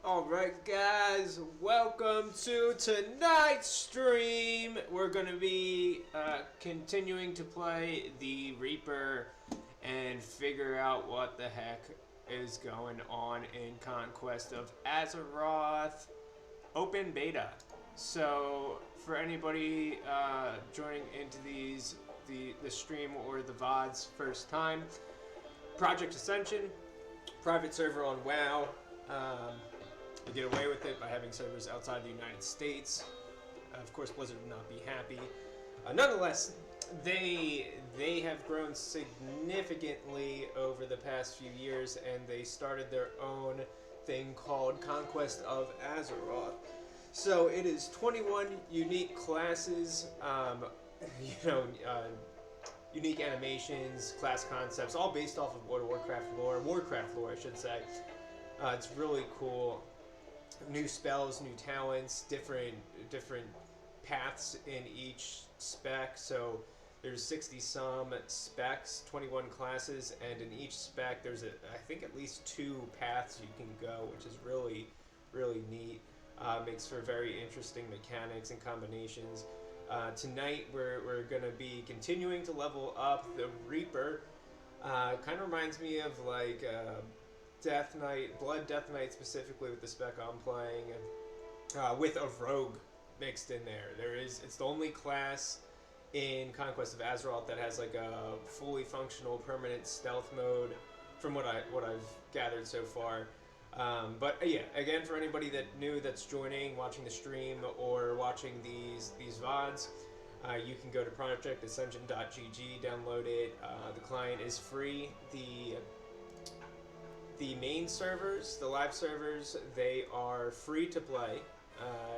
Alright guys, welcome to tonight's stream. We're going to be continuing to play the Reaper and figure out what the heck is going on in Conquest of Azeroth open beta. So for anybody joining into the stream or the VODs first time, Project Ascension, private server on WoW. You get away with it by having servers outside the United States. Of course, Blizzard would not be happy. Nonetheless, they have grown significantly over the past few years, and they started their own thing called Conquest of Azeroth. So it is 21 unique classes, unique animations, class concepts, all based off of World of Warcraft lore, I should say. It's really cool. New spells, new talents, different paths in each spec. So there's 60-some specs, 21 classes, and in each spec there's I think at least 2 paths you can go, which is really neat. Makes for very interesting mechanics and combinations. Tonight we're going to be continuing to level up the Reaper. Kind of reminds me of like Death Knight, Blood Death Knight specifically with the spec I'm playing, with a rogue mixed in there. It's the only class in Conquest of Azeroth that has like a fully functional permanent stealth mode, from what I've gathered so far. But yeah, again, for anybody that's joining, watching the stream or watching these VODs, you can go to projectascension.gg, download it. The client is free. The main servers, the live servers, they are free to play,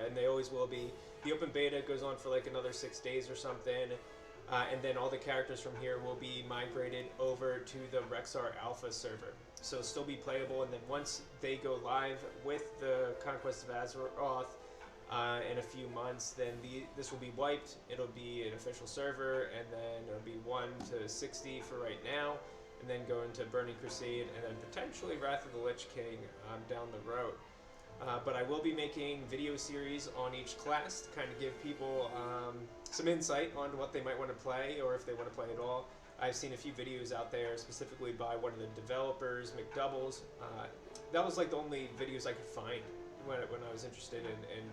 and they always will be. The open beta goes on for like another 6 days or something, and then all the characters from here will be migrated over to the Rexar Alpha server. So still be playable, and then once they go live with the Conquest of Azeroth in a few months, then this will be wiped. It'll be an official server, and then it'll be 1 to 60 for right now, and then go into Burning Crusade, and then potentially Wrath of the Lich King down the road. But I will be making video series on each class to kind of give people some insight on what they might want to play, or if they want to play at all. I've seen a few videos out there, specifically by one of the developers, McDoubles. That was like the only videos I could find when I was interested in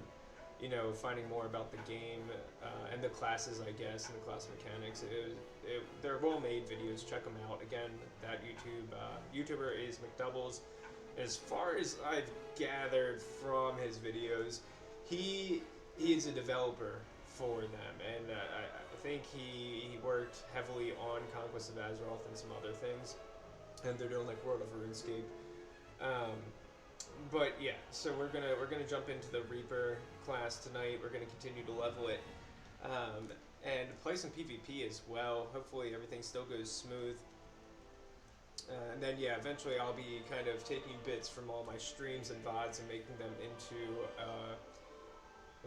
finding more about the game and the classes, I guess, and the class mechanics. They're well-made videos. Check them out. Again, that YouTuber is McDoubles. As far as I've gathered from his videos, he is a developer for them, and I think he worked heavily on Conquest of Azeroth and some other things, and they're doing like World of RuneScape. But yeah, so we're gonna jump into the Reaper class tonight. We're gonna continue to level it, and play some PvP as well. Hopefully everything still goes smooth. And then yeah, eventually I'll be kind of taking bits from all my streams and VODs and making them into a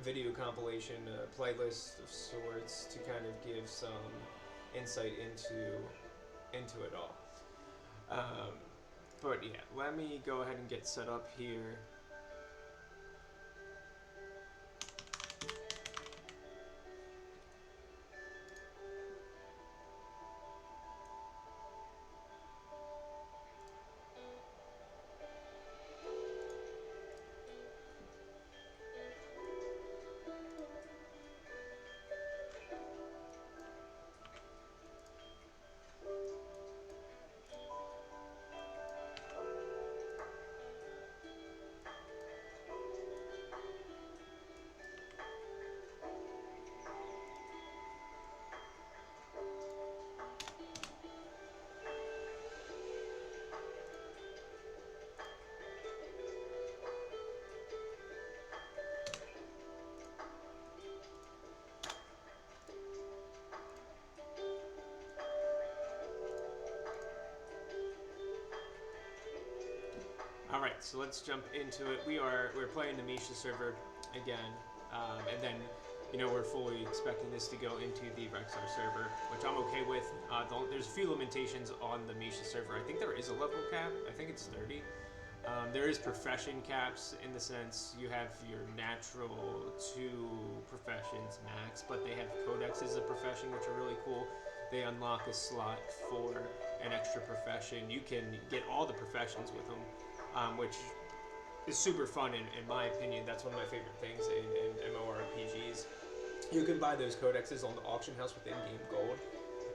video compilation, playlist of sorts, to kind of give some insight into it all. But yeah, let me go ahead and get set up here. Alright, so let's jump into it. We're playing the Misha server again, and then we're fully expecting this to go into the Rexar server, which I'm okay with. There's a few limitations on the Misha server. I think there is a level cap. I think it's 30. There is profession caps in the sense you have your natural 2 professions max, but they have codexes of profession, which are really cool. They unlock a slot for an extra profession. You can get all the professions with them, which is super fun in my opinion. That's one of my favorite things in MMORPGs. You can buy those codexes on the auction house with in-game gold,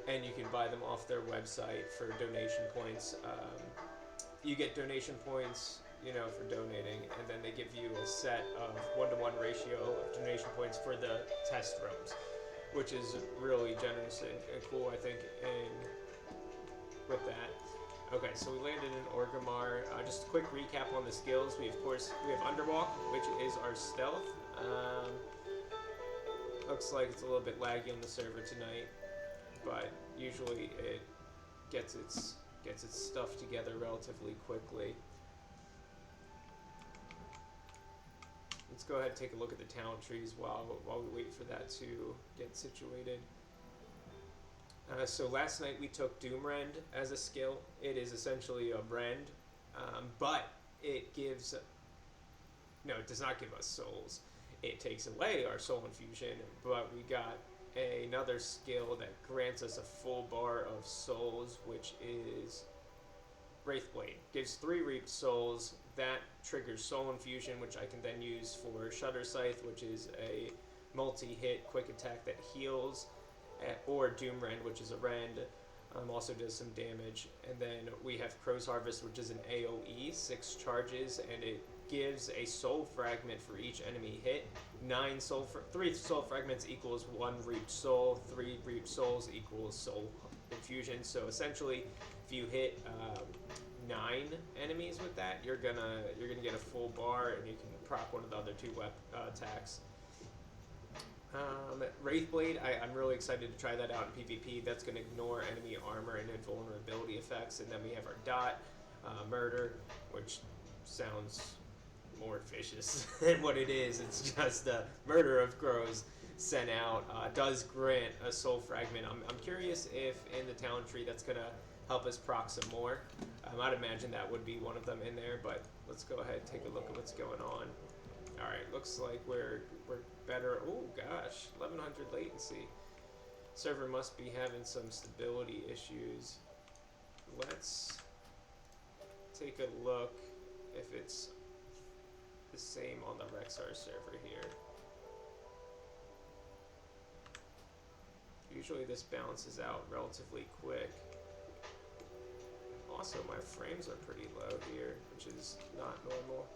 and you can buy them off their website for donation points. You get donation points, for donating, and then they give you a set of 1-to-1 ratio of donation points for the test rooms, which is really generous and cool, I think, with that. Okay, so we landed in Orgrimmar. Just a quick recap on the skills. We have Underwalk, which is our stealth. Looks like it's a little bit laggy on the server tonight, but usually it gets its stuff together relatively quickly. Let's go ahead and take a look at the talent trees while we wait for that to get situated. So last night we took Doomrend as a skill. It is essentially a rend, but it does not give us souls. It takes away our soul infusion, but we got another skill that grants us a full bar of souls, which is Wraithblade. Gives 3 reaped souls. That triggers soul infusion, which I can then use for Shutter Scythe, which is a multi-hit quick attack that heals, or Doomrend, which is a rend, also does some damage. And then we have Crow's Harvest, which is an AoE, 6 charges, and it gives a soul fragment for each enemy hit. 3 soul fragments equals 1 reaped soul. 3 reaped souls equals soul infusion. So essentially, if you hit 9 enemies with that, you're gonna get a full bar, and you can proc one of the other 2 attacks. Wraithblade, I'm really excited to try that out in PvP. That's going to ignore enemy armor and invulnerability effects. And then we have our dot, murder, which sounds more vicious than what it is. It's just the murder of crows sent out. Does grant a soul fragment. I'm curious if in the talent tree that's going to help us proc some more. I'd imagine that would be one of them in there, but let's go ahead and take a look at what's going on. Alright, looks like we're better. Oh gosh, 1100 latency. Server must be having some stability issues. Let's take a look if it's the same on the Rexar server here. Usually this balances out relatively quick. Also, my frames are pretty low here, which is not normal.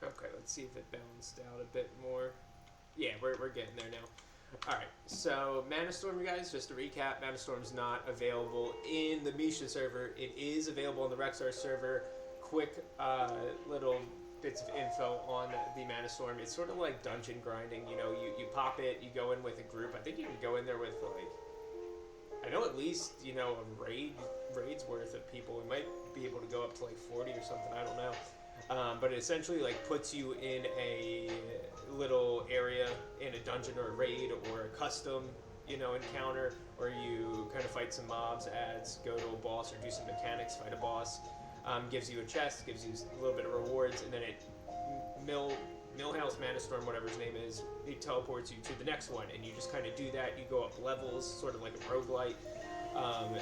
Okay, let's see if it balanced out a bit more. Yeah, we're getting there now. Alright, so Mana Storm, you guys, just to recap, Mana Storm's not available in the Misha server. It is available on the Rexar server. Quick little bits of info on the Mana Storm. It's sort of like dungeon grinding. You pop it, you go in with a group. I think you can go in there with, I know at least, a raid's worth of people. We might be able to go up to 40 or something, I don't know. But it essentially puts you in a little area in a dungeon or a raid or a custom, encounter, where you kind of fight some mobs, go to a boss or do some mechanics, fight a boss. Gives you a chest, gives you a little bit of rewards, and then it Millhouse Manastorm, whatever his name is, he teleports you to the next one, and you just kind of do that. You go up levels, sort of like a roguelite.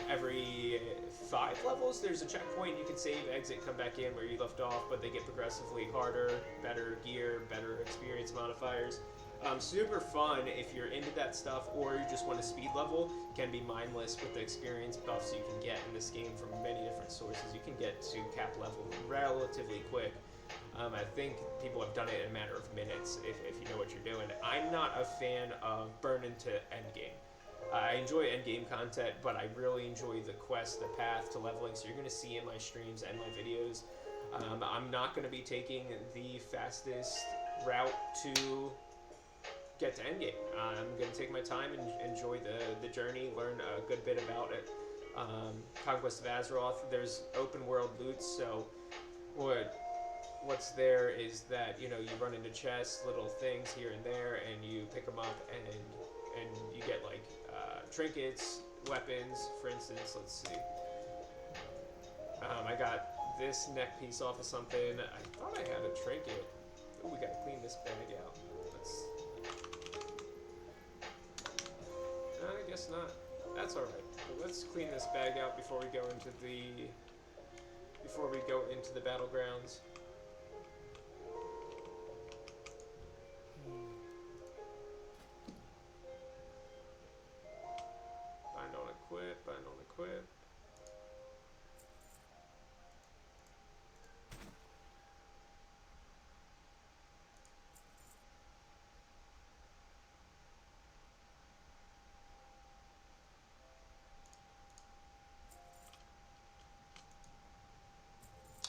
Every 5 levels, there's a checkpoint. You can save, exit, come back in where you left off, but they get progressively harder, better gear, better experience modifiers. Super fun if you're into that stuff, or you just want to speed level. Can be mindless with the experience buffs you can get in this game from many different sources. You can get to cap level relatively quick. I think people have done it in a matter of minutes if you know what you're doing. I'm not a fan of burn into endgame. I enjoy endgame content, but I really enjoy the quest, the path to leveling, so you're going to see in my streams and my videos I'm not going to be taking the fastest route to get to endgame. I'm going to take my time and enjoy the journey, learn a good bit about it. Conquest of Azeroth, there's open world loot, so what's there is that, you know, you run into chests, little things here and there, and you pick them up, and you get like trinkets, weapons. For instance, let's see. I got this neck piece off of something. I thought I had a trinket. Oh, we gotta clean this bag out. Let's. I guess not. That's all right. But let's clean this bag out before we go into the battlegrounds. Bind on equip. Bind on equip.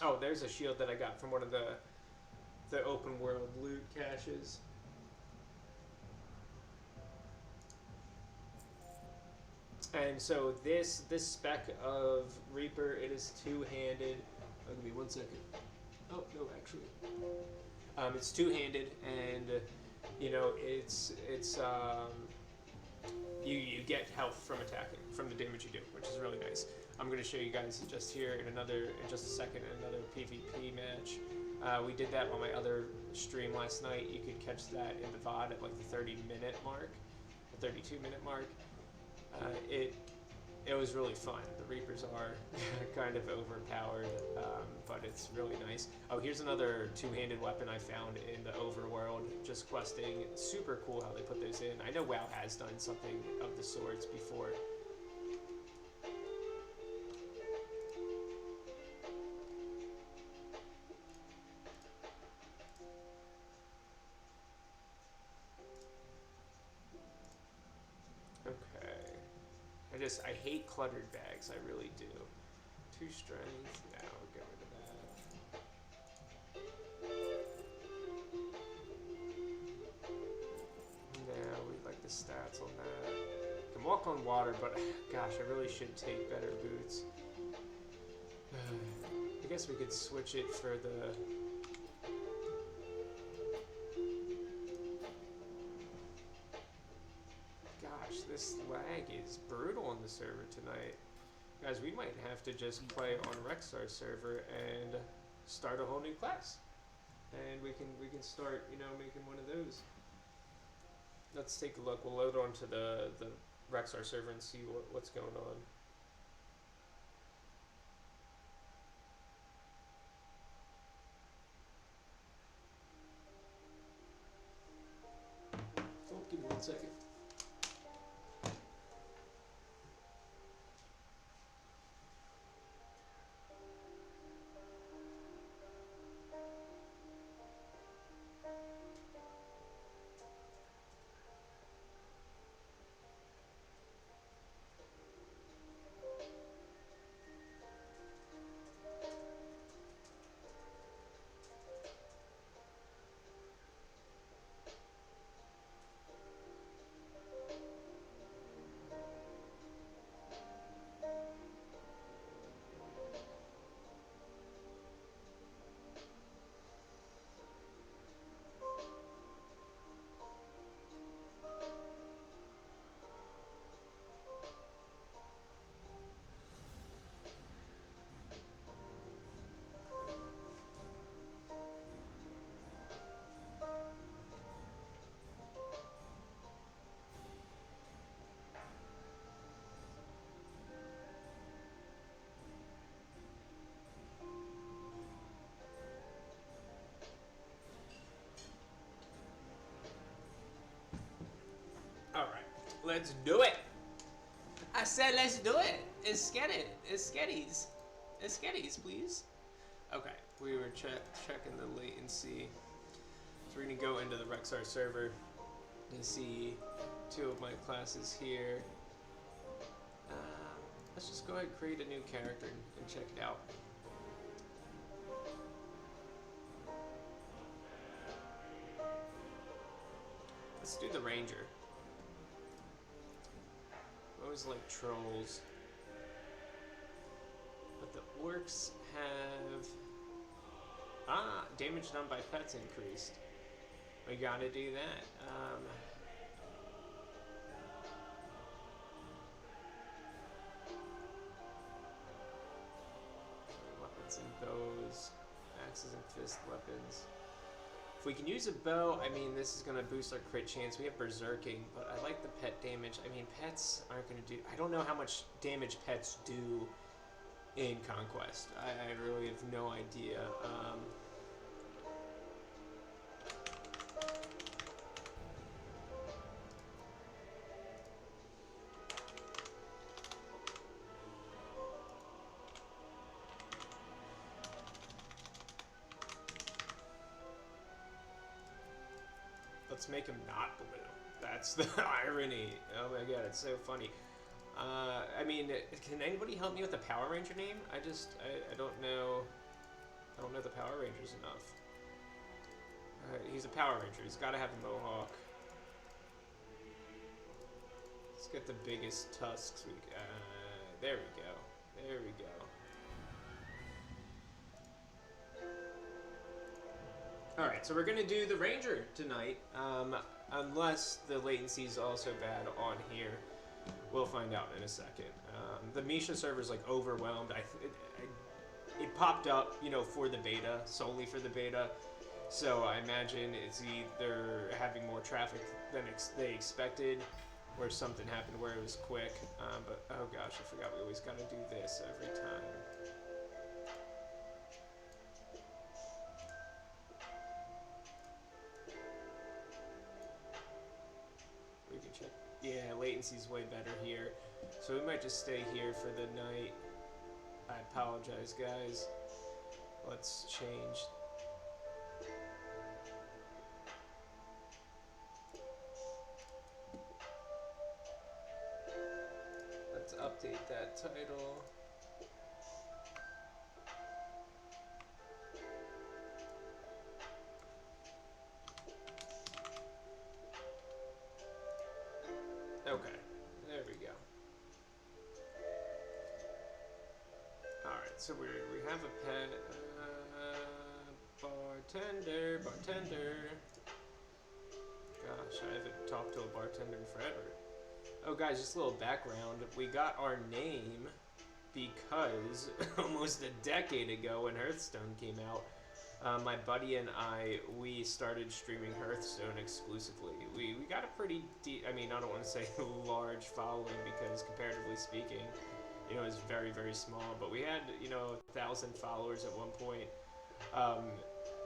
Oh, there's a shield that I got from one of the open world loot caches. And so this spec of Reaper, it is two-handed. Oh, give me 1 second. Oh no, actually, it's two-handed, and you know you get health from attacking, from the damage you do, which is really nice. I'm going to show you guys just here in just a second, another PvP match. We did that on my other stream last night. You could catch that in the VOD at like the 30-minute mark, the 32-minute mark. It was really fun. The Reapers are kind of overpowered, but it's really nice. Oh, here's another two-handed weapon I found in the overworld, just questing. Super cool how they put those in. I know WoW has done something of the sorts before. I hate cluttered bags, I really do. 2 strength, yeah, we'll get rid of that. Yeah, we like the stats on that. Can walk on water, but gosh, I really should take better boots. I guess we could switch it for the... This lag is brutal on the server tonight. Guys, we might have to just play on Rexar's server and start a whole new class. And we can start, you know, making one of those. Let's take a look. We'll load onto the Rexar server and see what's going on. Oh, give me 1 second. Let's do it. I said let's do it. It's get it. It's sketties. It's sketties, please. Okay, we were checking the latency. So we're gonna go into the Rexar server and see 2 of my classes here. Let's just go ahead and create a new character and check it out. Let's do the ranger. I always like trolls. But the orcs have... damage done by pets increased. We gotta do that. Weapons and bows. Axes and fist weapons. If we can use a bow, I mean, this is gonna boost our crit chance. We have berserking, but I like the pet damage. I mean, pets aren't gonna do... I don't know how much damage pets do in Conquest. I really have no idea. Let's make him not blue. That's the irony. Oh my god, it's so funny. I mean, can anybody help me with the Power Ranger name? I don't know. I don't know the Power Rangers enough. He's a Power Ranger. He's got to have a mohawk. Let's get the biggest tusks. There we go. There we go. Alright, so we're going to do the Ranger tonight, unless the latency is also bad on here. We'll find out in a second. The Misha server is like overwhelmed. It popped up, you know, for the beta, solely for the beta. So I imagine it's either having more traffic than they expected, or something happened where it was quick. But oh gosh, I forgot we always got to do this every time. We can check. Yeah, latency's way better here. So we might just stay here for the night. I apologize, guys. Let's change. Let's update that title. Okay, there we go. Alright, so we have a pet. Bartender. Gosh, I haven't talked to a bartender in forever. Oh guys, just a little background. We got our name because almost a decade ago when Hearthstone came out, my buddy and we started streaming Hearthstone exclusively. We got a pretty I mean, I don't want to say large following because comparatively speaking, you know, it's very, very small, but we had, you know, 1,000 followers at one point.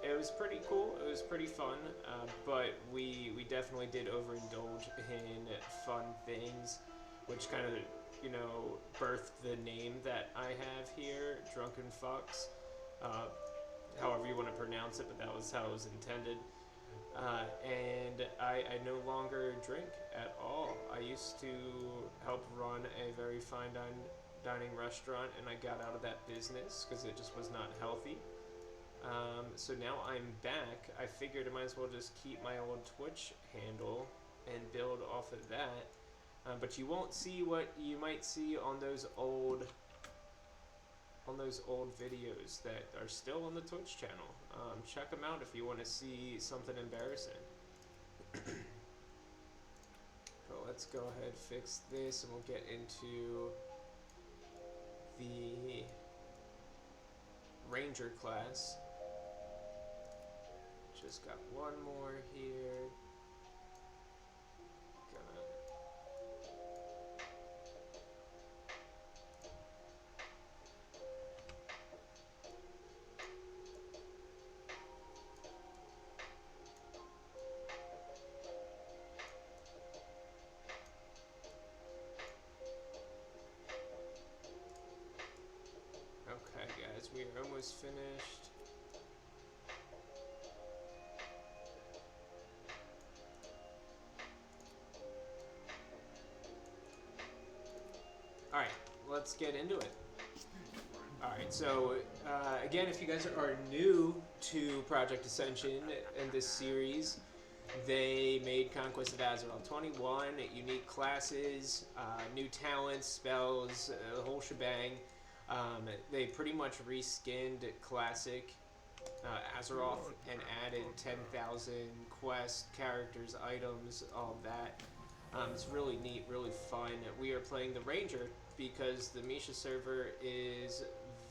It was pretty cool, it was pretty fun, but we definitely did overindulge in fun things, which kind of, you know, birthed the name that I have here, Drunken Fox. However you want to pronounce it, but that was how it was intended. And I no longer drink at all. I used to help run a very fine dining restaurant, and I got out of that business because it just was not healthy. So now I'm back. I figured I might as well just keep my old Twitch handle and build off of that. But you won't see what you might see on those old videos that are still on the Twitch channel. Check them out if you want to see something embarrassing. So let's go ahead, fix this, and we'll get into the Ranger class. Just got one more here. Okay, guys, we are almost finished. Alright, let's get into it. Alright, so again, if you guys are new to Project Ascension and this series, They made Conquest of Azeroth 21, unique classes, new talents, spells, the whole shebang. They pretty much reskinned Classic Azeroth and added 10,000 quests, characters, items, all that. It's really neat, really fun. We are playing the Ranger because the Misha server is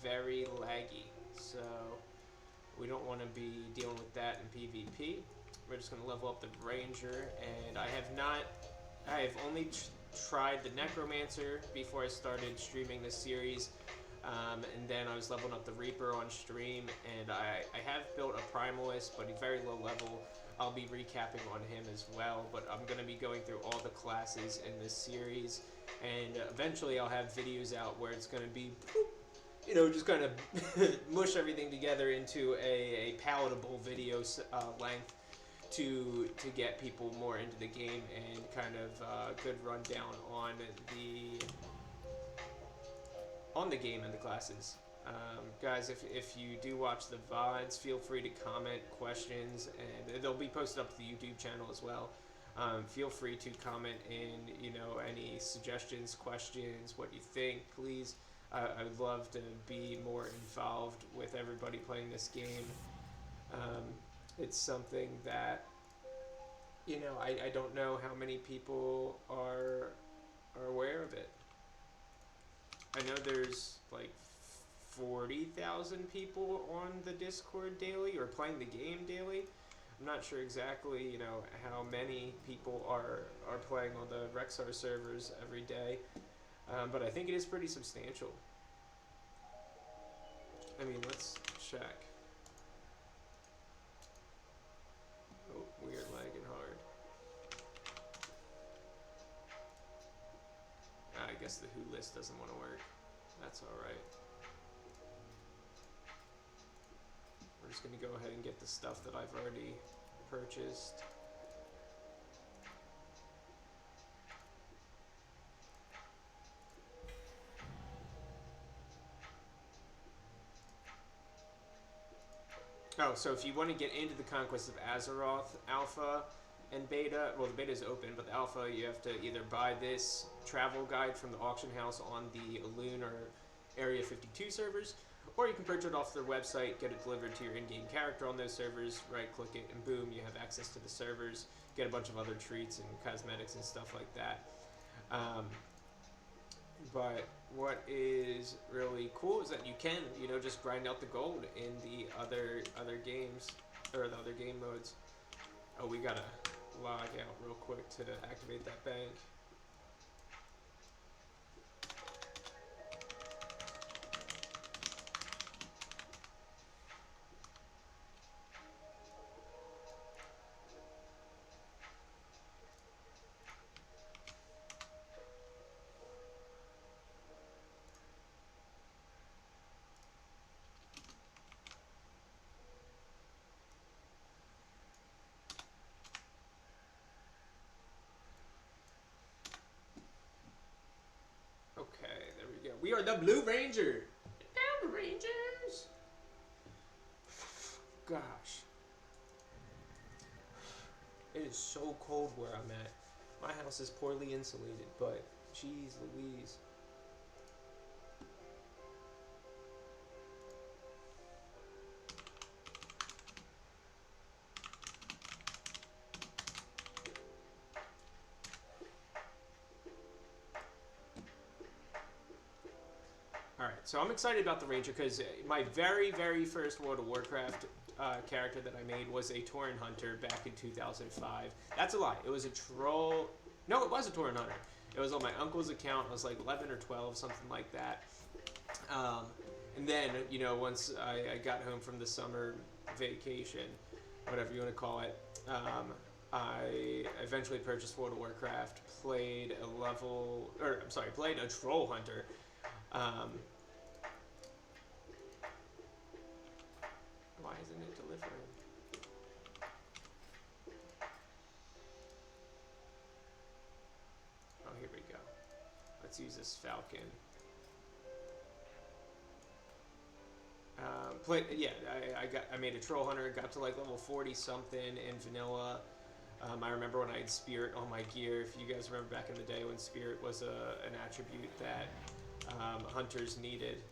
very laggy, so we don't want to be dealing with that in PvP. We're just going to level up the Ranger, and I have only tried the Necromancer before I started streaming this series, and then I was leveling up the Reaper on stream, and I have built a Primalist, but he's very low level. I'll be recapping on him as well, but I'm going to be going through all the classes in this series, and eventually I'll have videos out where it's going to be, you know, just kind of mush everything together into a palatable video length to get people more into the game, and kind of good rundown on the game and the classes. Guys, if you do watch the VODs, feel free to comment questions, and they'll be posted up to the YouTube channel as well. Feel free to comment in, you know, any suggestions, questions, what you think, please. I would love to be more involved with everybody playing this game. It's something that, you know, I don't know how many people are aware of it. I know there's like 40,000 people on the Discord daily, or playing the game daily. I'm not sure exactly, you know, how many people are playing on the Rexar servers every day, but I think it is pretty substantial. I mean, let's check. Oh, we are lagging hard. I guess the who list doesn't want to work. That's alright. We're just going to go ahead and get the stuff that I've already purchased. Oh, so if you want to get into the Conquest of Azeroth Alpha and Beta, well, the Beta is open, but the Alpha, you have to either buy this travel guide from the auction house on the Elune or Area 52 servers, or you can purchase it off their website, get it delivered to your in-game character on those servers, right-click it, and boom, you have access to the servers, get a bunch of other treats and cosmetics and stuff like that. But what is really cool is that you can, you know, just grind out the gold in the other games, or the other game modes. Oh, we gotta log out real quick to activate that bank. Okay, there we go. We are the Blue Ranger. Down the Rangers. Gosh, it is so cold where I'm at. My house is poorly insulated, but geez Louise. Alright, so I'm excited about the Ranger because my very, very first World of Warcraft character that I made was a Tauren Hunter back in 2005. That's a lie. It was a troll. No, it was a Tauren Hunter. It was on my uncle's account. It was like 11 or 12, something like that. And then, you know, once I got home from the summer vacation, whatever you want to call it, I eventually purchased World of Warcraft, played a Troll Hunter. Why isn't it delivering? Oh, here we go. Let's use this Falcon. I made a Troll Hunter, got to like level 40 something in vanilla. I remember when I had Spirit on my gear. If you guys remember back in the day when Spirit was an attribute that hunters needed,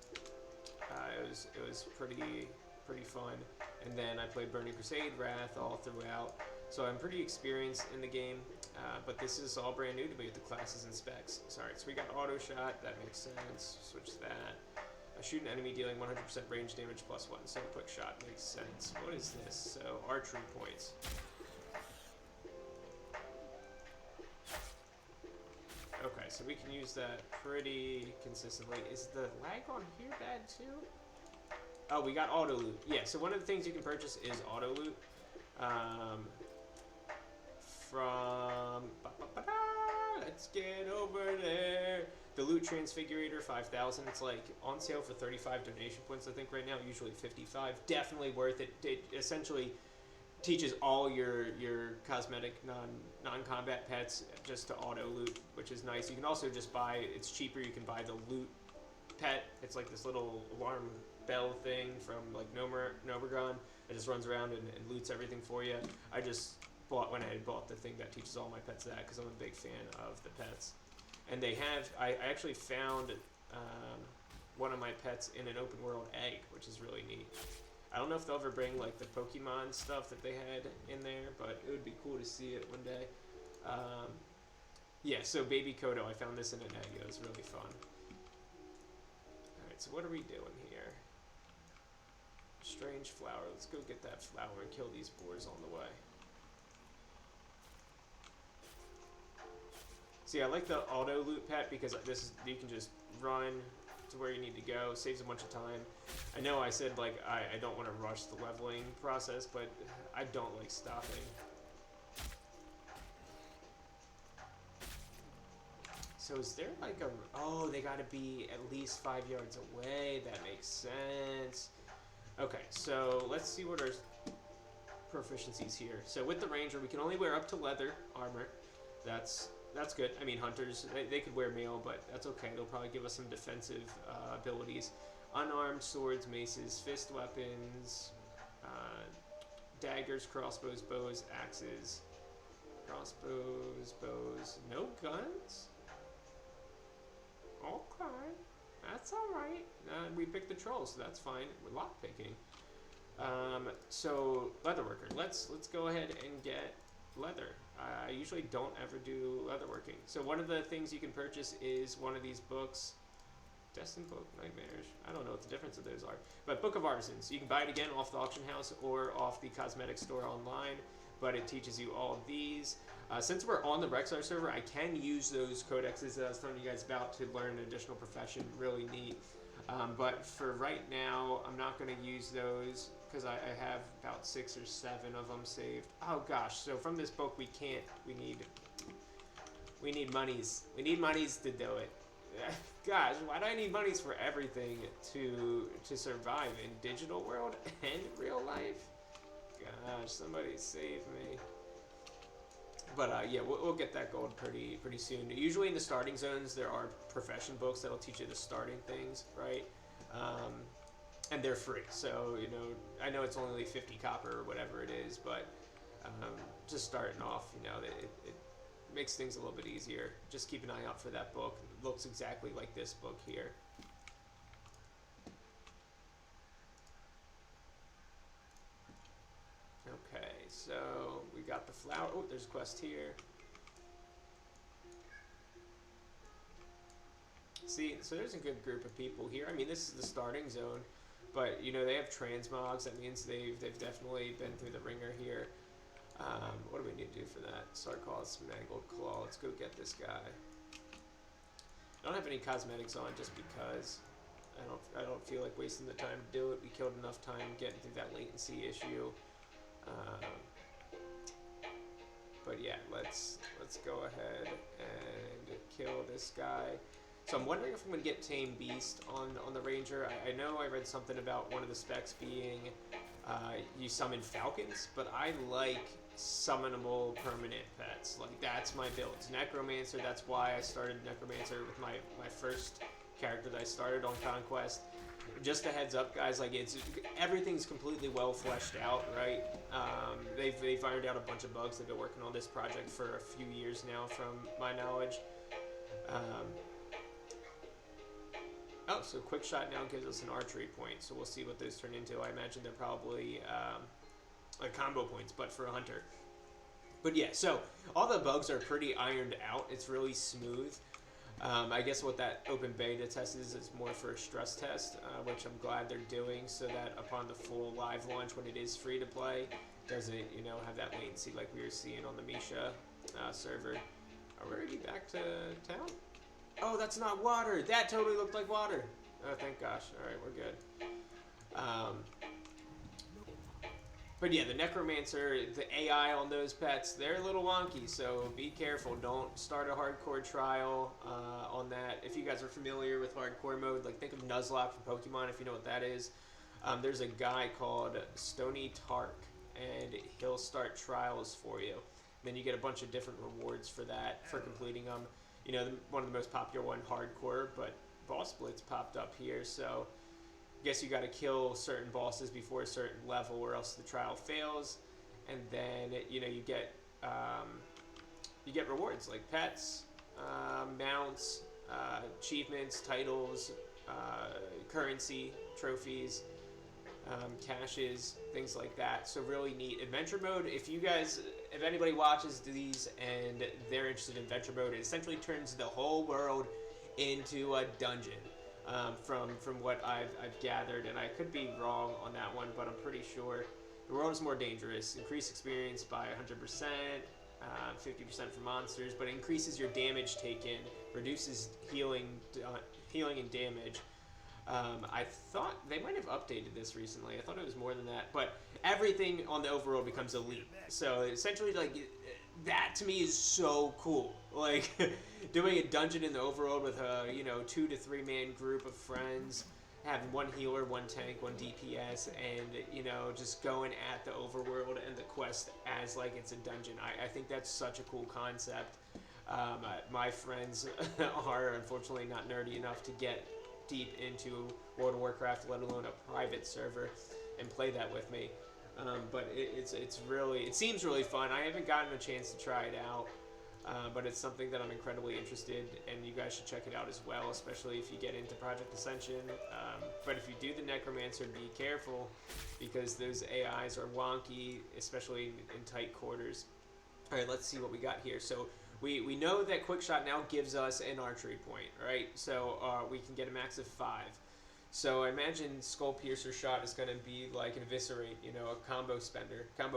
it was pretty fun. And then I played Burning Crusade, Wrath all throughout, so I'm pretty experienced in the game. But this is all brand new to me with the classes and specs. Sorry, so we got auto shot. That makes sense. Switch that. Shoot an enemy dealing 100% range damage +1. So quick shot makes sense. What is this? So archery points. Okay, so we can use that pretty consistently. Is the lag on here bad too? Oh, we got auto loot. Yeah, so one of the things you can purchase is auto loot. Let's get over there. The Loot Transfigurator 5000. It's like on sale for 35 donation points, I think, right now. Usually 55. Definitely worth it. It essentially teaches all your cosmetic non-combat pets just to auto loot, which is nice. You can also just buy, it's cheaper, you can buy the loot pet. It's like this little alarm bell thing from like Nomergon. It just runs around and loots everything for you. I just bought, when I had bought the thing that teaches all my pets that, because I'm a big fan of the pets. And they have, I actually found one of my pets in an open world egg, which is really neat. I don't know if they'll ever bring like the Pokemon stuff that they had in there, but it would be cool to see it one day. Yeah, so Baby Kodo, I found this in an egg. It was really fun. Alright, so what are we doing here? Strange flower. Let's go get that flower and kill these boars on the way. See, I like the auto loot pet because this is, you can just run to where you need to go, saves a bunch of time. I know I said like I don't want to rush the leveling process, but I don't like stopping. So is there like a, oh, they gotta be at least 5 yards away. That makes sense. Okay, so let's see what our proficiencies here. So with the ranger, we can only wear up to leather armor. That's good. I mean, hunters, they could wear mail, but that's okay. They'll probably give us some defensive abilities. Unarmed swords, maces, fist weapons, daggers, crossbows, bows, axes. Crossbows, bows. No guns? Okay. That's alright. We picked the trolls, so that's fine. We're lockpicking. So, leatherworker. Let's go ahead and get leather. I usually don't ever do leatherworking. So one of the things you can purchase is one of these books. Destined Book, Nightmares. I don't know what the difference of those are. But Book of Artisans. You can buy it again off the auction house or off the cosmetic store online. But it teaches you all of these. Since we're on the Rexar server, I can use those codexes that I was telling you guys about to learn an additional profession. Really neat. But for right now, I'm not going to use those because I have about 6 or 7 of them saved. Oh gosh, so from this book we need monies. We need monies to do it. Gosh, why do I need monies for everything to survive in digital world and real life? Gosh, somebody save me. But yeah, we'll get that gold pretty soon. Usually in the starting zones there are profession books that'll teach you the starting things, right? And they're free, so you know, I know it's only 50 copper or whatever it is, but just starting off, you know, it makes things a little bit easier. Just keep an eye out for that book. It looks exactly like this book here. Okay, so we got the flower. Oh, there's a quest here. See, so there's a good group of people here. I mean, this is the starting zone, but you know, they have transmogs. That means they've definitely been through the ringer here. What do we need to do for that? Sarkos, Mangled Claw. Let's go get this guy. I don't have any cosmetics on just because I don't feel like wasting the time to do it. We killed enough time getting through that latency issue. But yeah, let's go ahead and kill this guy. So I'm wondering if I'm going to get Tame Beast on the Ranger. I know I read something about one of the specs being you summon falcons, but I like summonable permanent pets. Like, that's my build. It's Necromancer. That's why I started Necromancer with my first character that I started on Conquest. just a heads up, guys. Like everything's completely well fleshed out, right? They've ironed out a bunch of bugs. They've been working on this project for a few years now, from my knowledge. Oh, so quick shot now gives us an archery point. So we'll see what those turn into. I imagine they're probably like combo points, but for a hunter. But yeah, so all the bugs are pretty ironed out. It's really smooth. I guess what that open beta test is more for a stress test, which I'm glad they're doing, so that upon the full live launch, when it is free to play, doesn't have that latency like we were seeing on the Misha server. Are we already back to town? Oh, that's not water. That totally looked like water. Oh, thank gosh. All right, we're good. But yeah, the Necromancer, the AI on those pets, they're a little wonky, so be careful. Don't start a hardcore trial on that. If you guys are familiar with hardcore mode, like think of Nuzlocke from Pokemon, if you know what that is. There's a guy called Stony Tark, and he'll start trials for you. Then you get a bunch of different rewards for that, for completing them. One of the most popular one, hardcore, but Boss Blitz popped up here, so I guess you got to kill certain bosses before a certain level, or else the trial fails. And then you get rewards like pets, mounts, achievements, titles, currency, trophies, caches, things like that. So really neat. Adventure mode, if anybody watches these and they're interested in adventure mode, it essentially turns the whole world into a dungeon. From what I've gathered, and I could be wrong on that one, but I'm pretty sure the world is more dangerous. Increase experience by 100%, 50% for monsters, but it increases your damage taken, reduces healing and damage. I thought they might have updated this recently. I thought it was more than that, but everything on the overworld becomes elite. So essentially, like, that to me is so cool. Like doing a dungeon in the overworld with a 2 to 3 man group of friends, having one healer, one tank, one DPS, and just going at the overworld and the quest as like it's a dungeon. I think that's such a cool concept. My friends are unfortunately not nerdy enough to get deep into World of Warcraft, let alone a private server, and play that with me. But it seems really fun. I haven't gotten a chance to try it out, but it's something that I'm incredibly interested in, and you guys should check it out as well, especially if you get into Project Ascension. But if you do the Necromancer, be careful, because those AIs are wonky, especially in tight quarters. Alright, let's see what we got here. So we know that Quickshot now gives us an archery point, right? So we can get a max of 5. So I imagine Skull Piercer Shot is going to be like an Eviscerate, a combo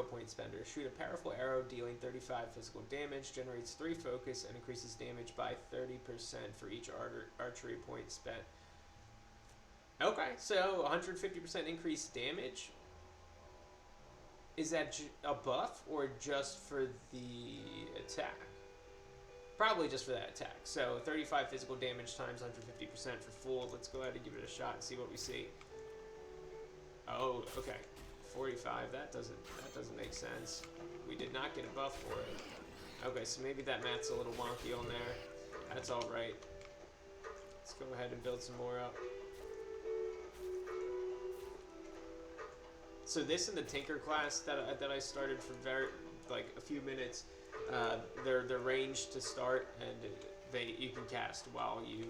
point spender. Shoot a powerful arrow dealing 35 physical damage, generates 3 focus, and increases damage by 30% for each archery point spent. Okay, so 150% increased damage. Is that a buff or just for the attack? Probably just for that attack. So 35 physical damage times 150% for full. Let's go ahead and give it a shot and see what we see. Oh, okay. 45. That doesn't make sense. We did not get a buff for it. Okay, so maybe that math's a little wonky on there. That's all right. Let's go ahead and build some more up. So this in the Tinker class that I started for a few minutes. They're ranged to start, and you can cast while you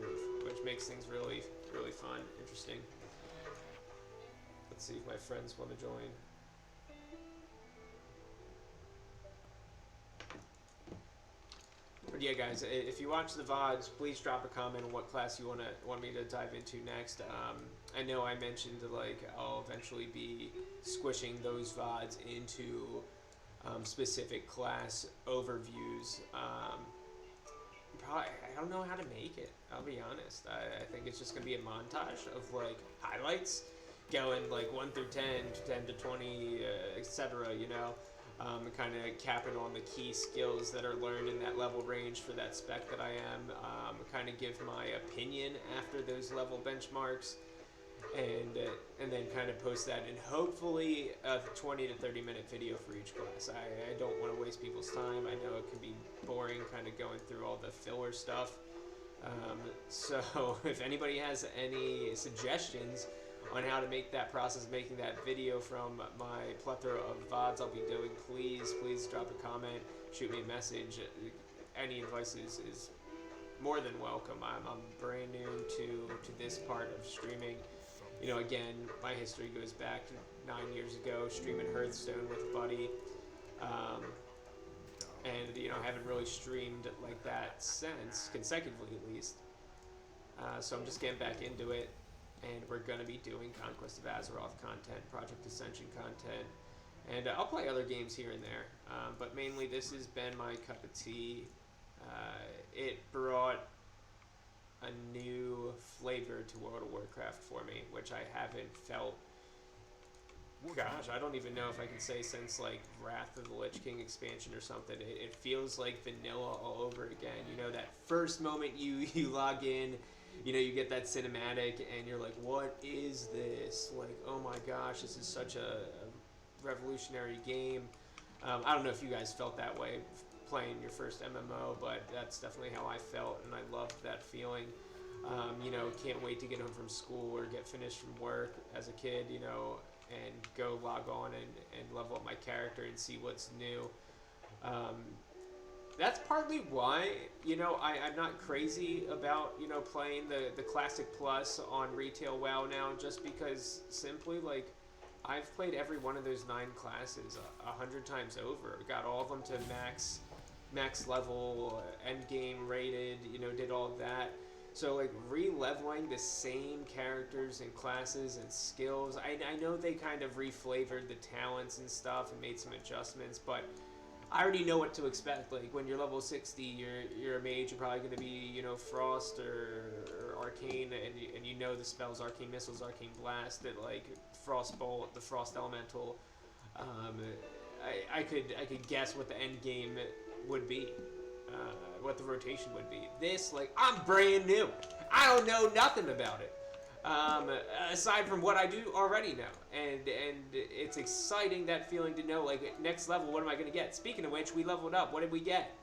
move, which makes things really fun, interesting. Let's see if my friends want to join. But yeah, guys, if you watch the VODs, please drop a comment on what class you want me to dive into next. I know I mentioned I'll eventually be squishing those VODs into specific class overviews. I don't know how to make it, I'll be honest. I think it's just going to be a montage of highlights going 1 through 10, 10 to 20, etc. Kind of capping on the key skills that are learned in that level range for that spec that I am. Kind of give my opinion after those level benchmarks, and then kind of post that in hopefully a 20 to 30 minute video for each class. I don't want to waste people's time. I know it can be boring kind of going through all the filler stuff. So if anybody has any suggestions on how to make that process, making that video from my plethora of VODs I'll be doing, please drop a comment, shoot me a message. Any advice is more than welcome. I'm brand new to this part of streaming. You know, again, my history goes back to 9 years ago, streaming Hearthstone with a buddy. And, you know, haven't really streamed like that since, consecutively at least. So I'm just getting back into it, and we're going to be doing Conquest of Azeroth content, Project Ascension content, and I'll play other games here and there, but mainly this has been my cup of tea. It brought a new flavor to World of Warcraft for me, which I haven't felt, gosh, I don't even know if I can say since like Wrath of the Lich King expansion or something. It feels like vanilla all over again. You know, that first moment you log in, you know, you get that cinematic and you're like, what is this? Like, oh my gosh, this is such a revolutionary game. I don't know if you guys felt that way playing your first MMO, but that's definitely how I felt, and I loved that feeling. You know, can't wait to get home from school or get finished from work as a kid, you know, and go log on and level up my character and see what's new. That's partly why, you know, I'm not crazy about, you know, playing the Classic Plus on Retail WoW now, just because simply, like, I've played every one of those 9 classes 100 times over. Got all of them to max level, end game rated, you know, did all of that. So, like, re-leveling the same characters and classes and skills, I know they kind of reflavored the talents and stuff and made some adjustments, but I already know what to expect. Like, when you're level 60, you're a mage, you're probably going to be, you know, Frost or Arcane, and you know the spells, Arcane Missiles, Arcane Blast, that, like, Frost Bolt, the Frost Elemental. I could guess what the end game would be, what the rotation would be. This, like, I'm brand new. I don't know nothing about it, aside from what I do already know, and it's exciting, that feeling to know, like, next level, what am I going to get? Speaking of which, we leveled up. What did we get?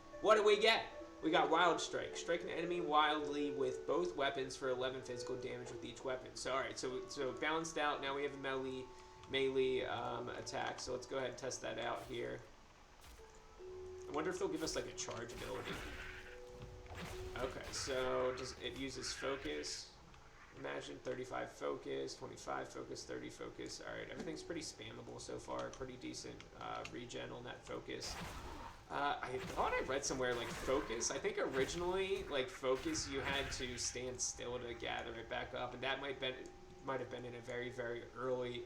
We got Wild Strike. Strike an enemy wildly with both weapons for 11 physical damage with each weapon. So, alright, so balanced out. Now we have a melee attack, so let's go ahead and test that out here. I wonder if they'll give us, like, a charge ability. Okay, so it uses focus. Imagine 35 focus, 25 focus, 30 focus. Alright, everything's pretty spammable so far. Pretty decent regen on that focus. I thought I read somewhere, like, focus. I think originally, like, focus, you had to stand still to gather it back up, and that might have been in a very, very early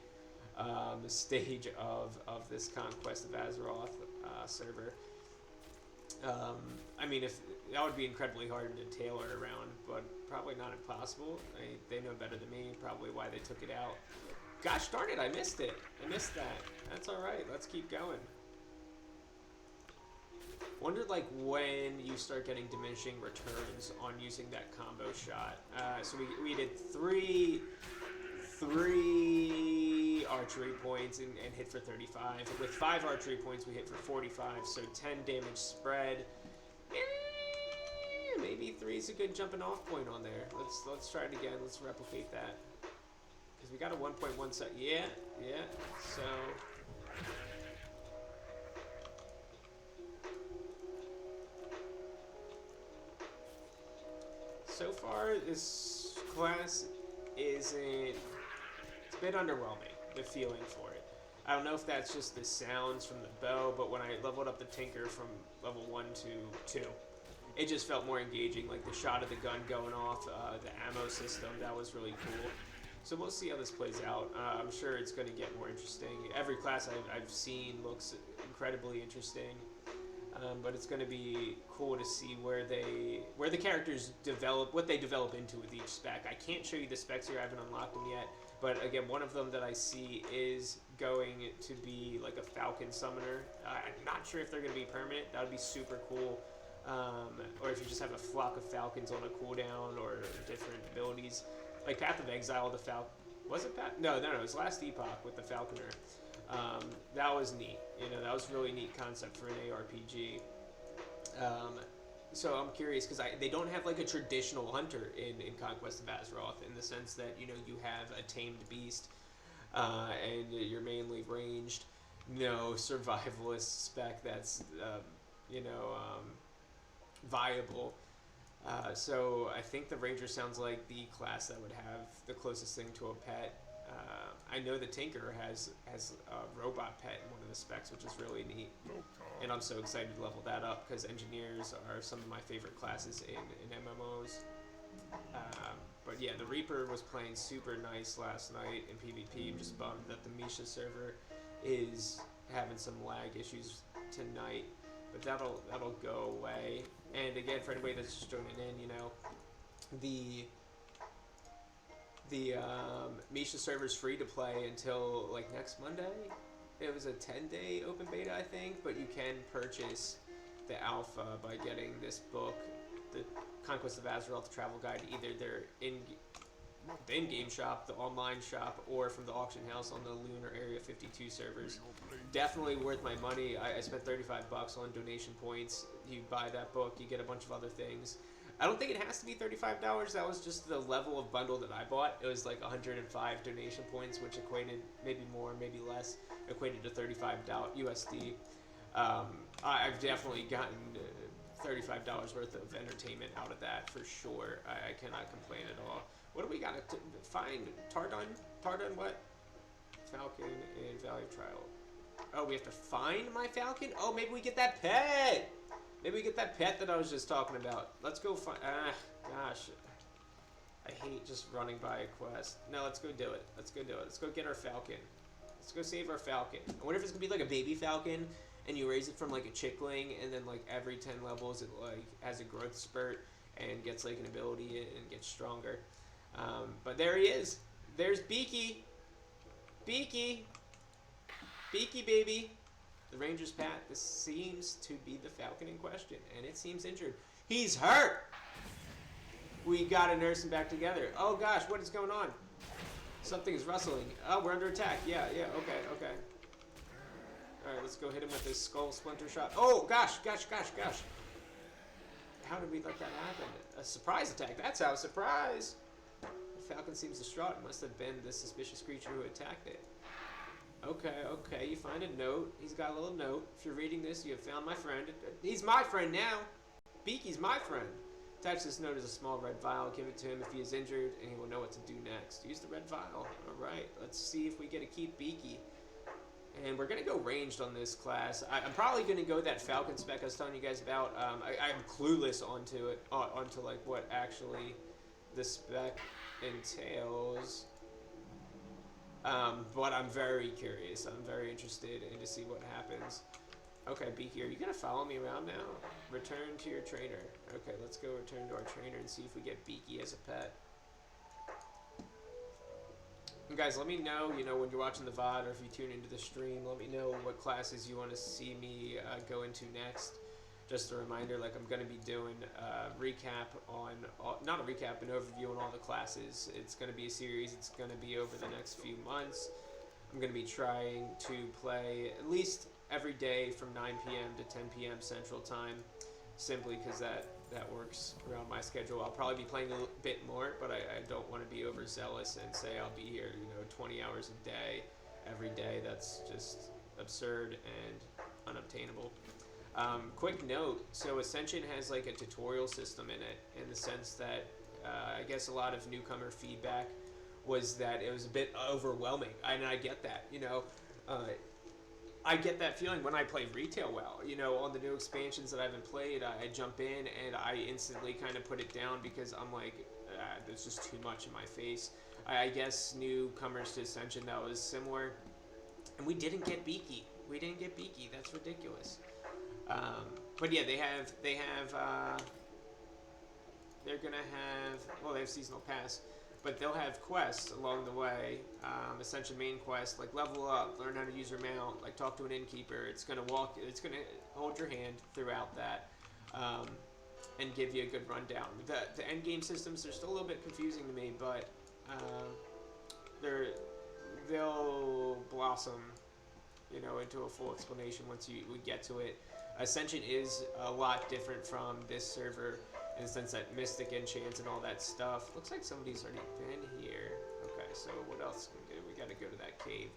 stage of this Conquest of Azeroth server. I mean, if that would be incredibly hard to tailor around, but probably not impossible. They know better than me, probably why they took it out. Gosh darn it, I missed it. I missed that. That's alright, let's keep going. Wonder, like, when you start getting diminishing returns on using that combo shot. So we did three archery points and hit for 35. With 5 archery points, we hit for 45, so 10 damage spread. Maybe 3 is a good jumping off point on there. Let's try it again. Let's replicate that. Because we got a 1.1 set. Yeah. So so far, this class isn't... It's a bit underwhelming, the feeling for it. I don't know if that's just the sounds from the bow, but when I leveled up the Tinker from level 1 to 2, it just felt more engaging, like the shot of the gun going off, the ammo system, that was really cool. So we'll see how this plays out. I'm sure it's going to get more interesting. Every class I've seen looks incredibly interesting. But it's going to be cool to see where the characters develop, what they develop into with each spec. I can't show you the specs here, I haven't unlocked them yet, but again, one of them that I see is going to be like a Falcon Summoner. I'm not sure if they're going to be permanent. That would be super cool. Or if you just have a flock of Falcons on a cooldown or different abilities. Like Path of Exile, the Falcon... Was it Path? No, it was Last Epoch with the Falconer. That was neat. You know, that was a really neat concept for an ARPG. so I'm curious because they don't have like a traditional hunter in Conquest of Azeroth in the sense that you have a tamed beast, and you're mainly ranged. No survivalist spec that's viable. So I think the ranger sounds like the class that would have the closest thing to a pet. I know the tinker has a robot pet in one of the specs, which is really neat. And I'm so excited to level that up because engineers are some of my favorite classes in MMOs. But yeah, the Reaper was playing super nice last night in PvP. I'm just bummed that the Misha server is having some lag issues tonight, but that'll go away. And again, for anybody that's just joining in, the Misha server is free to play until like next Monday. It was a 10-day open beta, I think, but you can purchase the alpha by getting this book, the Conquest of Azeroth Travel Guide, either their in-game shop, the online shop, or from the auction house on the Lunar Area 52 servers. Definitely worth my money. I spent $35 on donation points. You buy that book, you get a bunch of other things. I don't think it has to be $35. That was just the level of bundle that I bought. It was like 105 donation points, which equated, maybe more, maybe less, equated to $35 USD. I've definitely gotten $35 worth of entertainment out of that for sure. I cannot complain at all. What do we got to find? Tardun? Tardun what? Falcon and Valley of Trial. Oh, we have to find my Falcon? Oh, maybe we get that pet! Maybe we get that pet that I was just talking about. Let's go find... gosh. I hate just running by a quest. No, let's go do it. Let's go do it. Let's go get our Falcon. Let's go save our Falcon. I wonder if it's going to be like a baby Falcon, and you raise it from like a chickling, and then like every 10 levels it like has a growth spurt and gets like an ability and gets stronger. But there he is. There's Beaky. Beaky. Beaky, baby. The Ranger's Pat. This seems to be the Falcon in question, and it seems injured. He's hurt! We gotta nurse him back together. Oh gosh, what is going on? Something is rustling. Oh, we're under attack. Yeah, okay. Alright, let's go hit him with this skull splinter shot. Oh, gosh. How did we let that happen? A surprise attack. That's how. Surprise! The Falcon seems distraught. It must have been the suspicious creature who attacked it. Okay, you find a note. He's got a little note. If you're reading this, you have found my friend. He's my friend now. Beaky's my friend. Attach this note as a small red vial. Give it to him if he is injured, and he will know what to do next. Use the red vial. Alright, let's see if we get to keep Beaky. And we're going to go ranged on this class. I'm probably going to go that Falcon spec I was telling you guys about. I'm clueless onto like what actually the spec entails. But I'm very curious. I'm very interested in to see what happens. Okay, Beaky, are you going to follow me around now? Return to your trainer. Okay, let's go return to our trainer and see if we get Beaky as a pet. And guys, let me know, when you're watching the VOD or if you tune into the stream, let me know what classes you want to see me go into next. Just a reminder, like I'm going to be doing a recap on, not a recap, an overview on all the classes. It's going to be a series. It's going to be over the next few months. I'm going to be trying to play at least every day from 9 p.m. to 10 p.m. Central Time, simply because that works around my schedule. I'll probably be playing a bit more, but I don't want to be overzealous and say I'll be here, 20 hours a day, every day. That's just absurd and unobtainable. Quick note, so Ascension has like a tutorial system in it, in the sense that I guess a lot of newcomer feedback was that it was a bit overwhelming, and I get that, I get that feeling when I play retail well. On the new expansions that I haven't played, I jump in and I instantly kind of put it down because I'm like, there's just too much in my face. I guess newcomers to Ascension, that was similar. And we didn't get Beaky. That's ridiculous. But yeah, they have seasonal pass, but they'll have quests along the way. Ascension main quest, like level up, learn how to use your mount, like talk to an innkeeper. It's gonna hold your hand throughout that, and give you a good rundown. The end game systems are still a little bit confusing to me, but they'll blossom you know, into a full explanation once we get to it. Ascension is a lot different from this server in the sense that Mystic enchants and all that stuff. Looks like somebody's already been here. Okay, so what else can we do? We gotta go to that cave.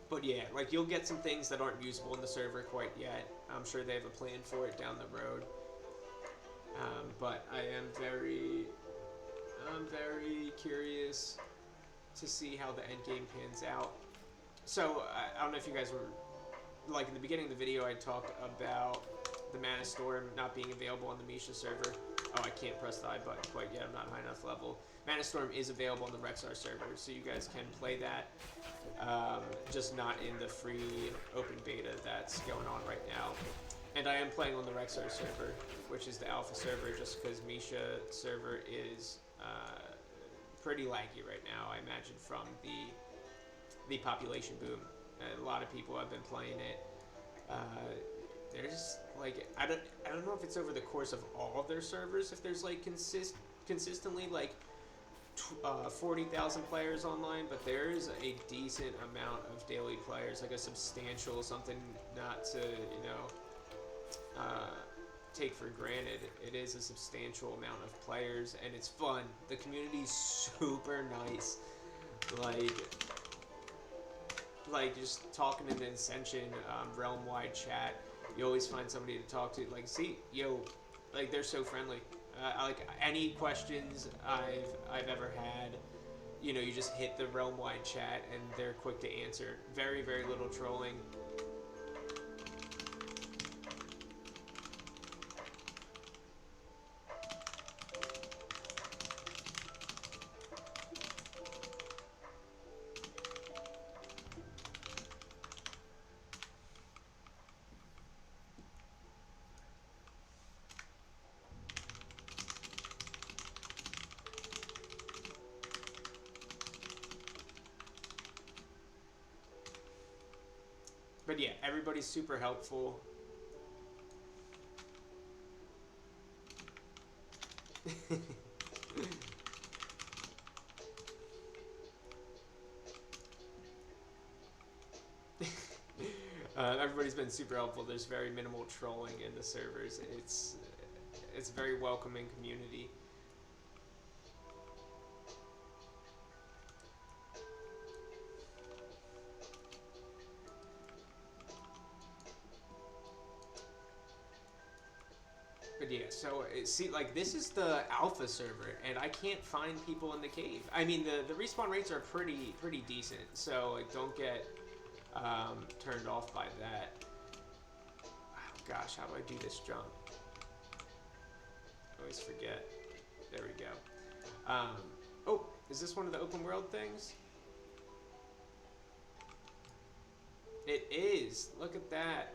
But yeah, like you'll get some things that aren't usable in the server quite yet. I'm sure they have a plan for it down the road. But I'm very curious to see how the end game pans out. So I don't know if you guys were, like in the beginning of the video I talked about the Mana Storm not being available on the Misha server. Oh, I can't press the I button quite yet, I'm not high enough level. Mana Storm is available on the Rexar server, so you guys can play that. Just not in the free open beta that's going on right now. And I am playing on the Rexar server, which is the alpha server, just because Misha server is pretty laggy right now, I imagine, from the population boom. A lot of people have been playing it. There's like I don't know if it's over the course of all of their servers, if there's like consistently like 40,000 players online, but there is a decent amount of daily players, like a substantial, something not to, you know, take for granted. It is a substantial amount of players, and it's fun. The community's super nice. Like just talking in the Ascension realm-wide chat, you always find somebody to talk to. Like, see, yo, like they're so friendly. Like any questions I've ever had, you know, you just hit the realm-wide chat and they're quick to answer. Very, very little trolling. But yeah, everybody's super helpful. Everybody's been super helpful. There's very minimal trolling in the servers. It's a very welcoming community. But yeah, so see, like this is the alpha server, and I can't find people in the cave. I mean, the respawn rates are pretty decent, so like don't get turned off by that. Oh gosh, how do I do this jump? I always forget. There we go. Oh, is this one of the open world things? It is. Look at that.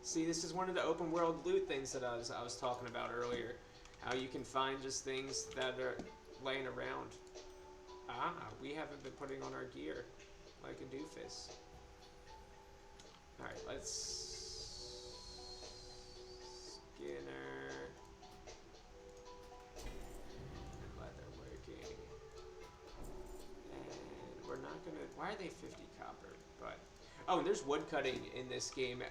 See, this is one of the open world loot things that I was talking about earlier. How you can find just things that are laying around. Ah, we haven't been putting on our gear like a doofus. Alright, let's... Skinner... And leather working. And we're not gonna... Why are they 50 copper? But... Oh, and there's wood cutting in this game.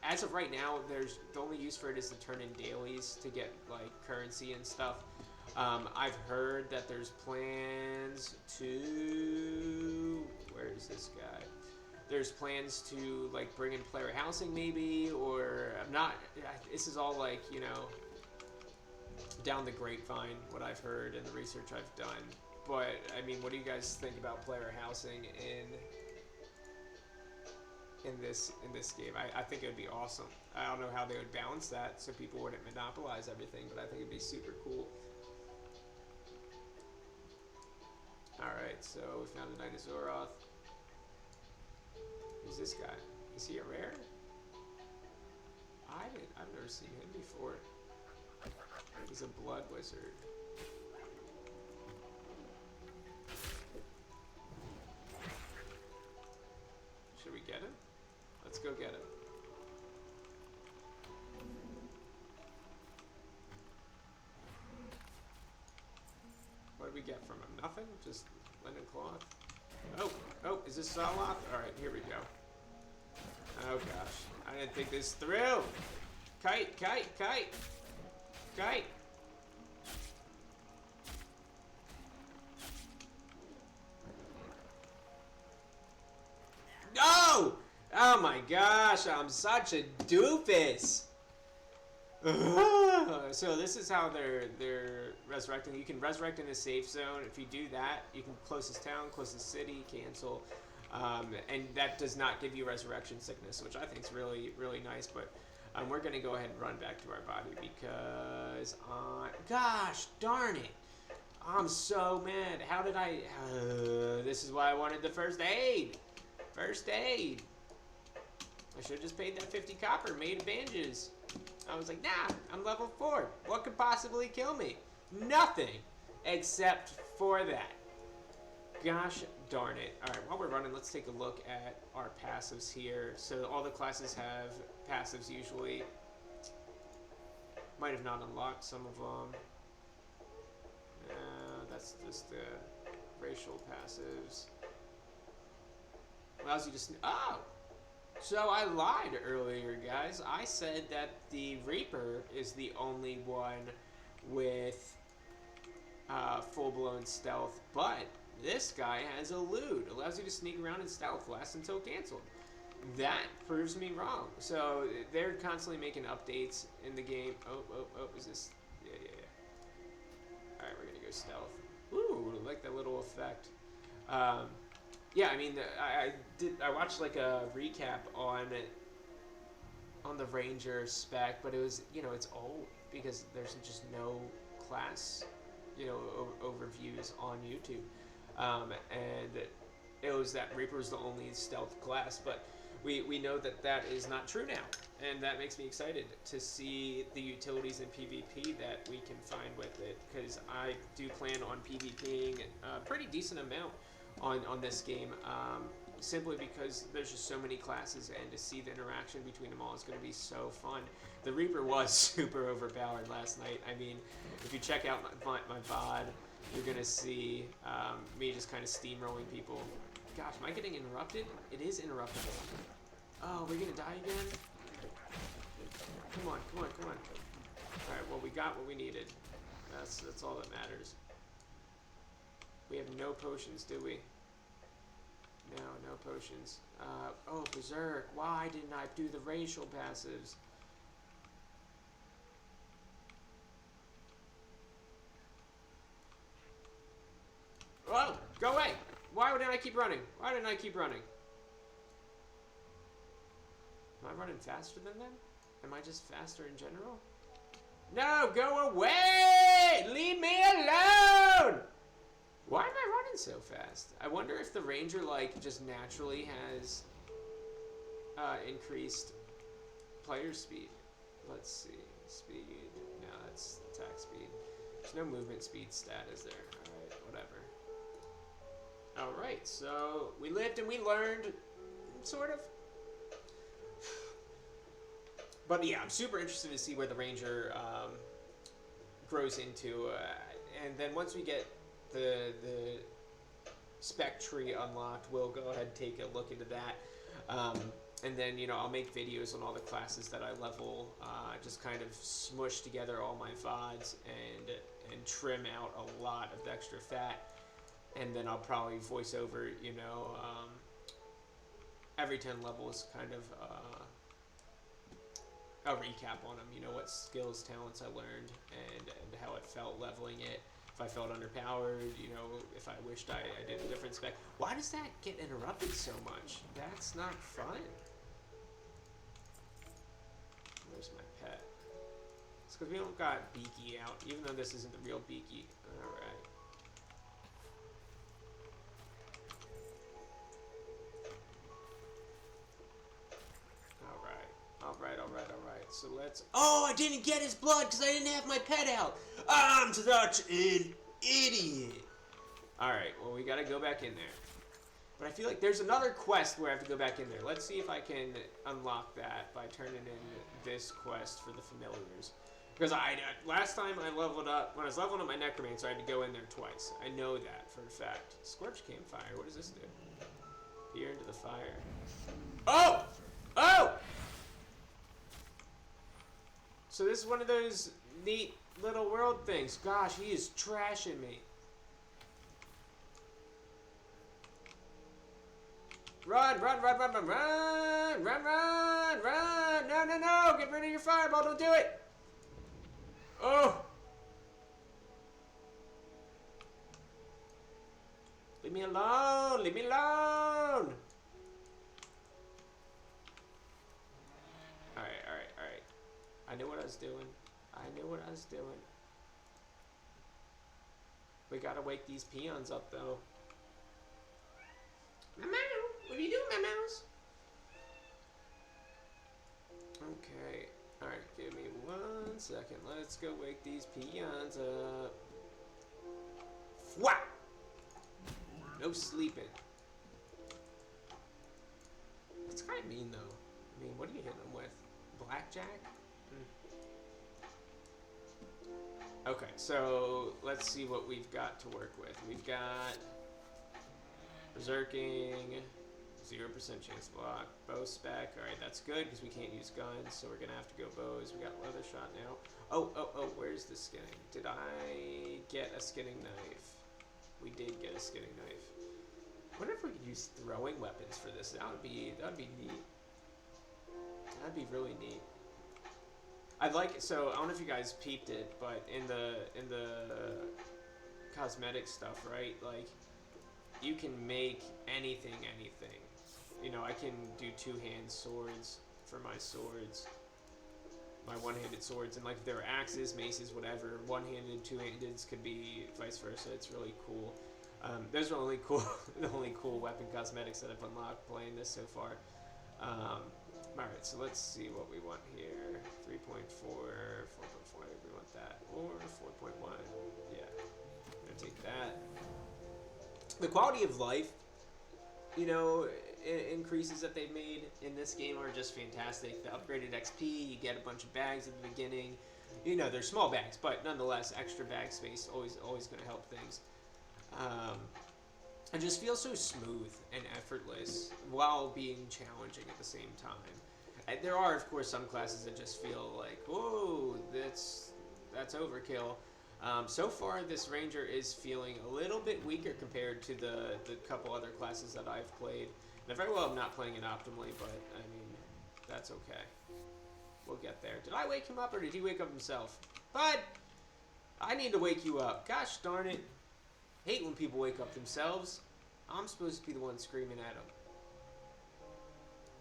As of right now, there's the only use for it is to turn in dailies to get like currency and stuff. I've heard that there's plans to... Where is this guy? There's plans to like bring in player housing maybe, or I'm not... This is all like, you know, down the grapevine, what I've heard and the research I've done. But, I mean, what do you guys think about player housing in this game? I think it would be awesome. I don't know how they would balance that so people wouldn't monopolize everything, but I think it'd be super cool. Alright, so we found the Knight of Azeroth. Who's this guy? Is he a rare? I've never seen him before. He's a blood wizard. Should we get him? Let's go get him. What did we get from him? Nothing? Just linen cloth? Oh, oh, is this all off? Alright, here we go. Oh gosh, I didn't think this through. Kite, kite, kite. Kite. No! Oh my gosh, I'm such a doofus. So this is how they're resurrecting. You can resurrect in a safe zone. If you do that, you can closest town, closest city, cancel, and that does not give you resurrection sickness, which I think is really really nice. But we're gonna go ahead and run back to our body because gosh darn it, I'm so mad. How did I? This is why I wanted the first aid. First aid. I should have just paid that 50 copper, made bandages. I was like, nah, I'm level 4. What could possibly kill me? Nothing, except for that. Gosh darn it. Alright, while we're running, let's take a look at our passives here. So all the classes have passives usually. Might have not unlocked some of them. That's just the racial passives. Allows you to oh! So I lied earlier, guys. I said that the Reaper is the only one with full-blown stealth, but this guy has Elude. Allows you to sneak around and stealth, lasts until canceled. That proves me wrong. So they're constantly making updates in the game. Oh, is this? Yeah. Alright, we're gonna go stealth. Ooh, I like that little effect. Yeah, I mean, I watched like a recap on the Ranger spec, but it was, it's old because there's just no class, overviews on YouTube, and it was that Reaper is the only stealth class, but we know that is not true now, and that makes me excited to see the utilities in PvP that we can find with it, because I do plan on PvPing a pretty decent amount on this game, simply because there's just so many classes, and to see the interaction between them all is going to be so fun. The Reaper was super overpowered last night. I mean, if you check out my VOD, you're going to see me just kind of steamrolling people. Gosh, am I getting interrupted? It is interruptible. Oh, we're going to die again? Come on. Alright, well, we got what we needed. That's all that matters. We have no potions, do we? No potions. Oh, Berserk. Why didn't I do the racial passives? Oh, go away! Why didn't I keep running? Am I running faster than them? Am I just faster in general? No, go away! Leave me alone! Why am I running so fast? I wonder if the Ranger, just naturally has increased player speed. Let's see. Speed. No, that's attack speed. There's no movement speed stat, is there? Alright, whatever. Alright, so we lived and we learned, sort of. But yeah, I'm super interested to see where the Ranger grows into. And then once we get the spec tree unlocked, we'll go ahead and take a look into that, and then I'll make videos on all the classes that I level, just kind of smush together all my VODs and trim out a lot of the extra fat, and then I'll probably voice over every 10 levels, kind of a recap on them, what skills, talents I learned, and how it felt leveling it. If I felt underpowered, if I wished I did a different spec. Why does that get interrupted so much? That's not fun. Where's my pet? It's because we don't got Beaky out, even though this isn't the real Beaky. Alright. Alright. So let's... Oh, I didn't get his blood because I didn't have my pet out. I'm such an idiot. Alright, well, we gotta go back in there. But I feel like there's another quest where I have to go back in there. Let's see if I can unlock that by turning in this quest for the familiars. Because last time I leveled up, when I was leveling up my Necromancer, I had to go in there twice. I know that for a fact. Scorch Campfire, what does this do? Peer into the fire. Oh! Oh! So this is one of those neat little world things. Gosh, he is trashing me. Run, run, run, run, run, run, run, run, run. No, no, no. Get rid of your fireball. Don't do it. Oh. Leave me alone. Leave me alone. Alright, alright, alright. I knew what I was doing. I knew what I was doing. We gotta wake these peons up, though. Meow. What are you doing, my mouse? Okay. Alright, give me 1 second. Let's go wake these peons up. Whap! No sleeping. It's kind of mean, though. I mean, what are you hitting them with? Blackjack? Okay, so let's see what we've got to work with. We've got Berserking, 0% chance to block, bow spec. Alright, that's good because we can't use guns, so we're going to have to go bows. We got leather shot now. Oh, where's the skinning? Did I get a skinning knife? We did get a skinning knife. I wonder if we could use throwing weapons for this. That would be neat. That'd be really neat. I'd like it. So I don't know if you guys peeped it, but in the cosmetic stuff, right? Like, you can make anything. You know, I can do two-hand swords for my swords, my one-handed swords, and like if there are axes, maces, whatever, one-handed, two-handeds could be vice versa. It's really cool. Those are only cool, the only cool weapon cosmetics that I've unlocked playing this so far. Alright, so let's see what we want here. 3.4, 4.4, we want that. Or 4.1, yeah. I'm gonna take that. The quality of life, you know, increases that they've made in this game are just fantastic. The upgraded XP, you get a bunch of bags at the beginning. You know, they're small bags, but nonetheless, extra bag space always going to help things. It just feels so smooth and effortless while being challenging at the same time. There are, of course, some classes that just feel like, whoa, that's overkill. So far, this ranger is feeling a little bit weaker compared to the couple other classes that I've played. And very well, I'm not playing it optimally, but I mean, that's okay. We'll get there. Did I wake him up, or did he wake up himself? Bud, I need to wake you up. Gosh darn it. Hate when people wake up themselves. I'm supposed to be the one screaming at them.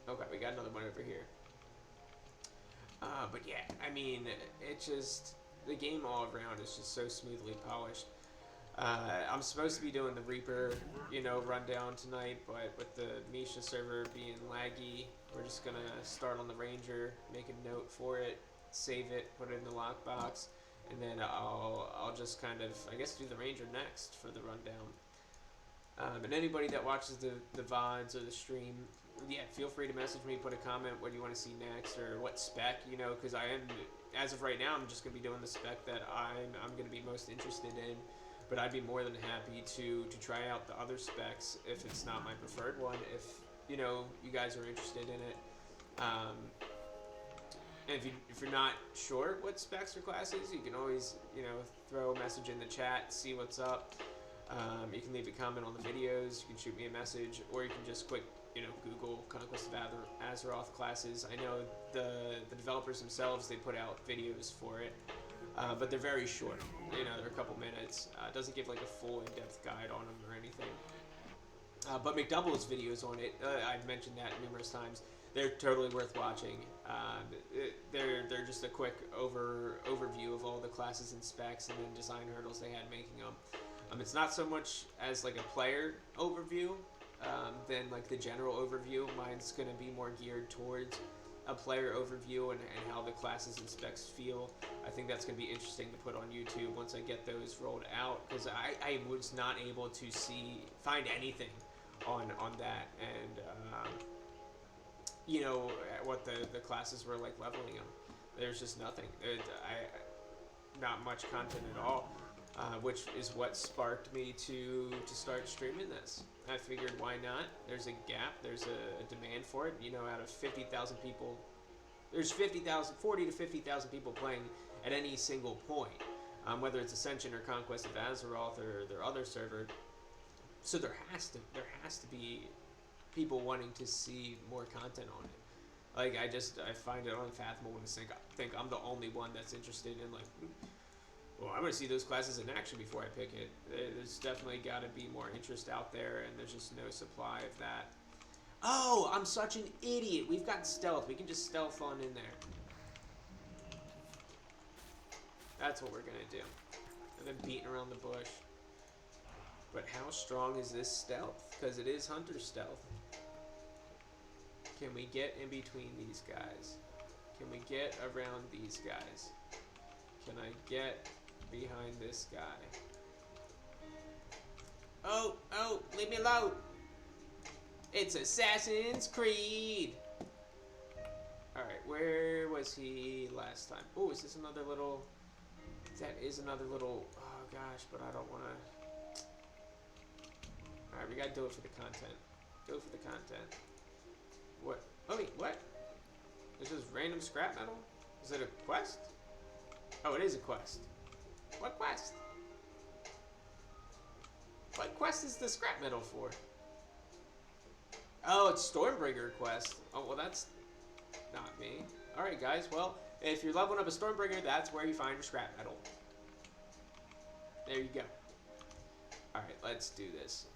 Okay, we got another one over here. But yeah, I mean, it just, the game all around is just so smoothly polished. I'm supposed to be doing the Reaper, you know, rundown tonight, but with the Misha server being laggy, we're just gonna start on the Ranger, make a note for it, save it, put it in the lockbox, and then I'll just kind of, I guess, do the Ranger next for the rundown. And anybody that watches the VODs or the stream, yeah, feel free to message me, put a comment, what do you want to see next, or what spec, you know, because I am, as of right now, I'm just going to be doing the spec that I'm going to be most interested in, but I'd be more than happy to try out the other specs if it's not my preferred one, if, you know, you guys are interested in it. And if you're not sure what specs or classes, you can always, you know, throw a message in the chat, see what's up. You can leave a comment on the videos, you can shoot me a message, or you can just quick, you know, Google Conquest of Azeroth classes. I know the developers themselves, they put out videos for it, but they're very short. You know, they're a couple minutes. It doesn't give like a full in-depth guide on them or anything. But McDouble's videos on it, I've mentioned that numerous times. They're totally worth watching. They're just a quick overview of all the classes and specs and then design hurdles they had making them. It's not so much as like a player overview than like the general overview. Mine's going to be more geared towards a player overview and how the classes and specs feel. I think that's going to be interesting to put on YouTube once I get those rolled out, because I was not able to find anything on that, and you know, what the classes were like leveling them. There's just nothing. Not much content at all, which is what sparked me to start streaming this. I figured, why not? There's a gap. There's a demand for it. You know, out of 50,000 people, there's 40 to 50,000 people playing at any single point, whether it's Ascension or Conquest of Azeroth or their other server. So there has to be people wanting to see more content on it. Like, I find it unfathomable to think I'm the only one that's interested in, like, well, I'm going to see those classes in action before I pick it. There's definitely got to be more interest out there, and there's just no supply of that. Oh, I'm such an idiot. We've got stealth. We can just stealth on in there. That's what we're going to do. And then beating around the bush. But how strong is this stealth? Because it is hunter stealth. Can we get in between these guys? Can we get around these guys? Can I get behind this guy? Oh, leave me alone! It's Assassin's Creed! Alright, where was he last time? Oh, is this another little... That is another little... Oh gosh, but I don't want to... Alright, we gotta do it for the content. Do it for the content. What? Oh wait, what? This is random scrap metal? Is it a quest? Oh, it is a quest. What quest? What quest is the scrap metal for? Oh, it's Stormbringer quest. Oh, well that's not me. Alright guys, well, if you're leveling up a Stormbringer, that's where you find your scrap metal. There you go. Alright, let's do this.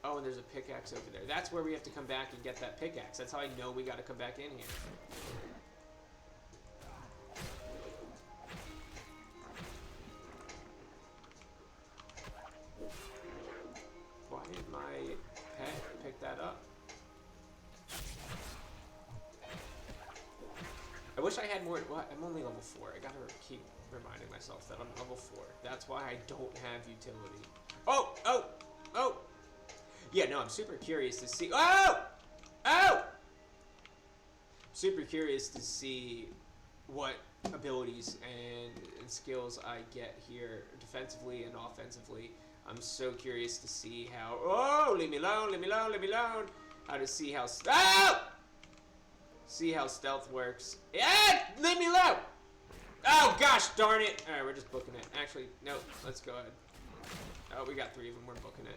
Oh, and there's a pickaxe over there. That's where we have to come back and get that pickaxe. That's how I know we gotta come back in here. Why did my pet pick that up? I wish I had more... Well, I'm only level 4. I gotta keep reminding myself that I'm level 4. That's why I don't have utility. Oh! Oh! Oh! Yeah, no, I'm super curious to see... Oh! Oh! Super curious to see what abilities and skills I get here defensively and offensively. I'm so curious to see how... Oh! Leave me alone, leave me alone, leave me alone! How to see how... Oh! See how stealth works. Yeah! Leave me alone! Oh, gosh darn it! Alright, we're just booking it. Actually, no, let's go ahead. Oh, we got 3 of them. We're booking it.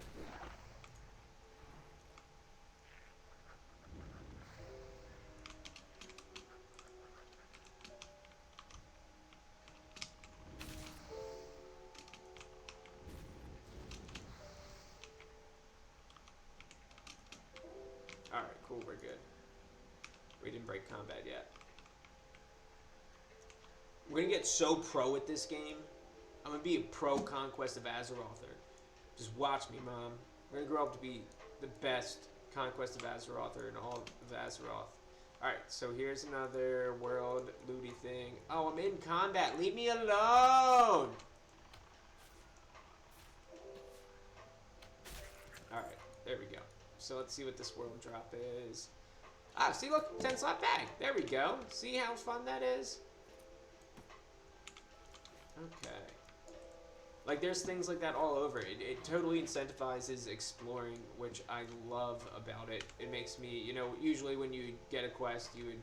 Alright, cool, we're good. We didn't break combat yet. We're gonna get so pro at this game. I'm gonna be a pro Conquest of Azeroth. Just watch me, Mom. We're gonna grow up to be the best Conquest of Azeroth in all of Azeroth. Alright, so here's another world looty thing. Oh, I'm in combat. Leave me alone! Alright, there we go. So let's see what this world drop is. Ah, see, look, 10 slot bag. There we go. See how fun that is? Okay. Like, there's things like that all over. It totally incentivizes exploring, which I love about it. It makes me, you know, usually when you get a quest, you would...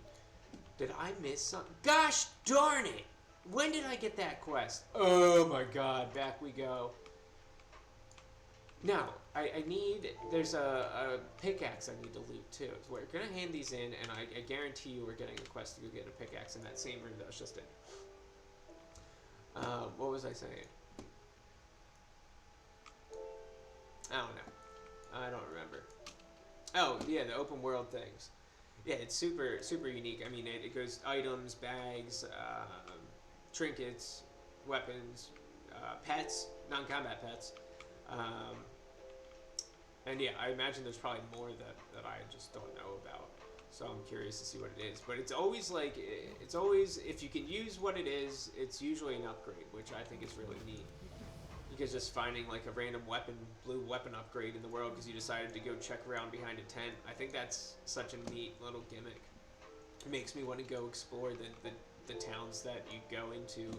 Did I miss something? Gosh darn it! When did I get that quest? Oh my god, back we go. Now, I need... There's a pickaxe I need to loot, too. So we're going to hand these in, and I guarantee you we're getting a quest to go get a pickaxe in that same room that I was just in. What was I saying? I don't know. I don't remember. Oh, yeah, the open world things. Yeah, it's super, super unique. I mean, it goes items, bags, trinkets, weapons, pets, non-combat pets. And yeah, I imagine there's probably more that I just don't know about. So I'm curious to see what it is. But it's always like, it's always, if you can use what it is, it's usually an upgrade, which I think is really neat. You because just finding like a random blue weapon upgrade in the world because you decided to go check around behind a tent. I think that's such a neat little gimmick. It makes me want to go explore the towns that you go into.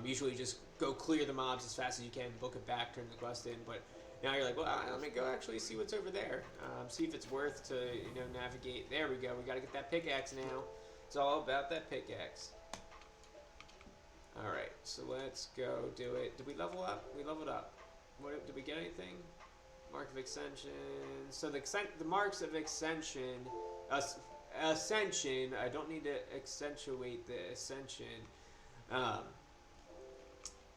Usually just go clear the mobs as fast as you can, book it back, turn the quest in, but now you're like, well, let me go actually see what's over there. See if it's worth to, navigate. There we go. We got to get that pickaxe now. It's all about that pickaxe. Alright, so let's go do it. Did we level up? We leveled up. Did we get anything? Mark of Ascension. So the marks of Ascension, Ascension, I don't need to accentuate the Ascension.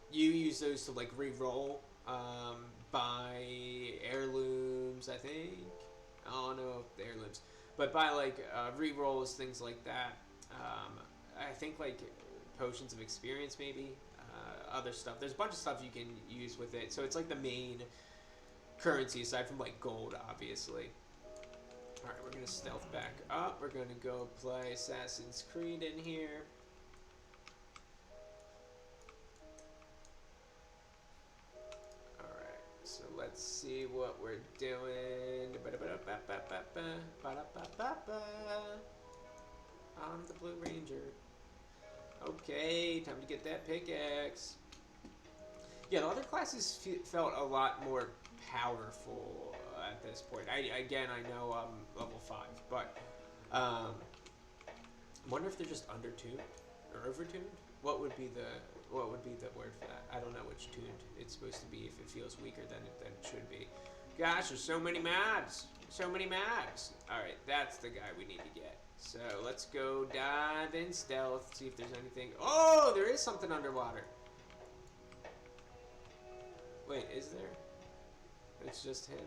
You use those to like re-roll, buy heirlooms, I think. I don't know if the heirlooms, but buy like re-rolls, things like that. I think like potions of experience, maybe, other stuff. There's a bunch of stuff you can use with it, so it's like the main currency aside from like gold, obviously. All right, we're gonna stealth back up. We're gonna go play Assassin's Creed in here. So let's see what we're doing. I'm the Blue Ranger. Okay, time to get that pickaxe. Yeah, the other classes felt a lot more powerful at this point. I know I'm level 5, but I wonder if they're just undertuned or overtuned. What would be the word for that? I don't know which tuned it's supposed to be if it feels weaker than it should be. Gosh, there's so many mobs. So many mobs. Alright, that's the guy we need to get. So let's go dive in stealth, see if there's anything. Oh, there is something underwater. Wait, is there? It's just him.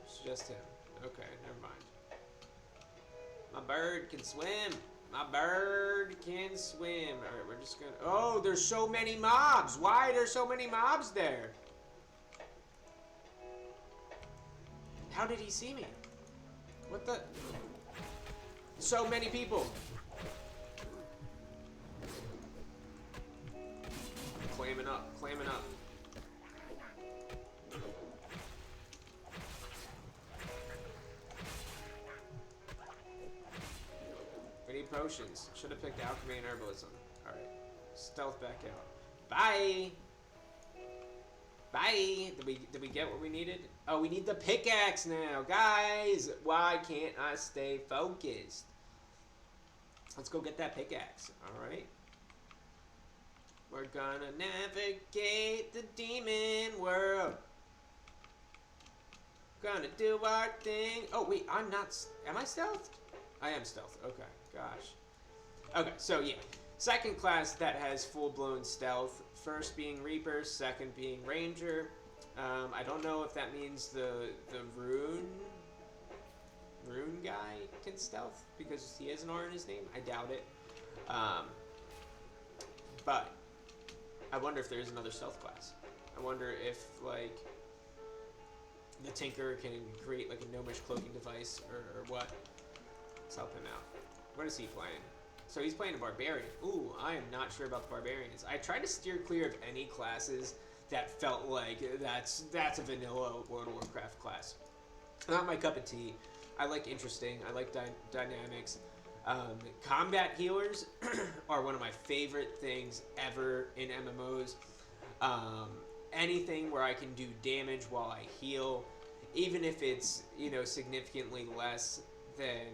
It's just him. Okay, never mind. My bird can swim. My bird can swim. Alright, we're just gonna... Oh, there's so many mobs. Why are there so many mobs there? How did he see me? What the... So many people. Clamming up, clamming up. We need potions. Should have picked alchemy and herbalism. Alright. Stealth back out. Bye! Bye! Did we get what we needed? Oh, we need the pickaxe now. Guys, why can't I stay focused? Let's go get that pickaxe. Alright. We're gonna navigate the demon world. Gonna do our thing. Oh, wait, I'm not... Am I stealthed? I am stealth. Okay, gosh. Okay, so yeah. Second class that has full-blown stealth. First being Reaper, second being Ranger. I don't know if that means the rune guy can stealth because he has an R in his name. I doubt it. But I wonder if there's another stealth class. I wonder if like the Tinker can create like a gnomish cloaking device or what. Let's help him out. What is he playing? So he's playing a Barbarian. Ooh, I am not sure about the Barbarians. I try to steer clear of any classes that felt like that's a vanilla World of Warcraft class. Not my cup of tea. I like interesting. I like dynamics. Combat healers are one of my favorite things ever in MMOs. Anything where I can do damage while I heal, even if it's, significantly less than,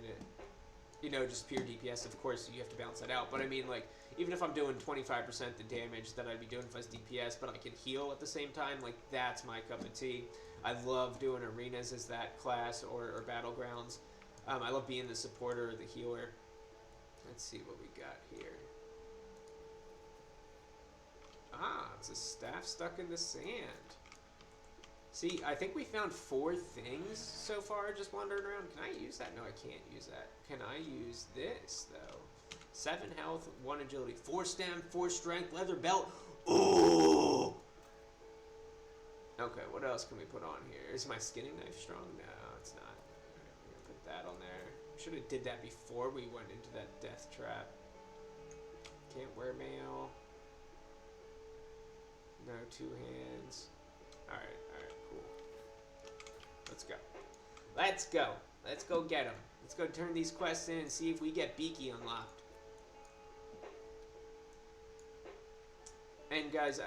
just pure DPS. Of course, you have to balance that out. But I mean, like, even if I'm doing 25% the damage that I'd be doing if I was DPS, but I can heal at the same time, like, that's my cup of tea. I love doing arenas as that class or battlegrounds. I love being the supporter or the healer. Let's see what we got here. Ah, it's a staff stuck in the sand. See, I think we found 4 things so far just wandering around. Can I use that? No, I can't use that. Can I use this, though? 7 health, 1 agility, 4 stam, 4 strength, leather belt. Ooh! Okay, what else can we put on here? Is my skinning knife strong? No, it's not. Alright, we're gonna put that on there. Should have did that before we went into that death trap. Can't wear mail. No, 2 hands. Alright, cool. Let's go. Let's go. Let's go get them. Let's go turn these quests in and see if we get Beaky unlocked. And guys,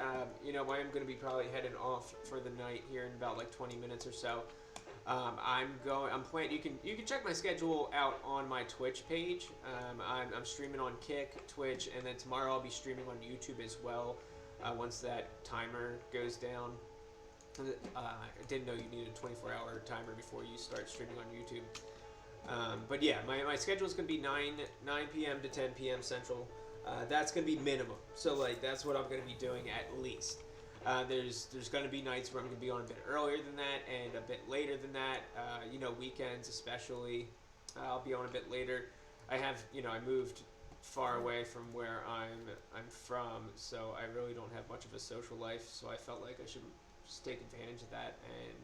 you know, I am going to be probably heading off for the night here in about like 20 minutes or so. I'm planning. You can check my schedule out on my Twitch page. I'm streaming on Kick, Twitch, and then tomorrow I'll be streaming on YouTube as well. Once that timer goes down. I didn't know you needed a 24-hour timer before you start streaming on YouTube. But yeah, my schedule is going to be 9 p.m. to 10 p.m. Central. That's going to be minimum. So like that's what I'm going to be doing at least. There's going to be nights where I'm going to be on a bit earlier than that and a bit later than that. You know, weekends especially, I'll be on a bit later. I moved far away from where I'm from, so I really don't have much of a social life. So I felt like I should just take advantage of that. And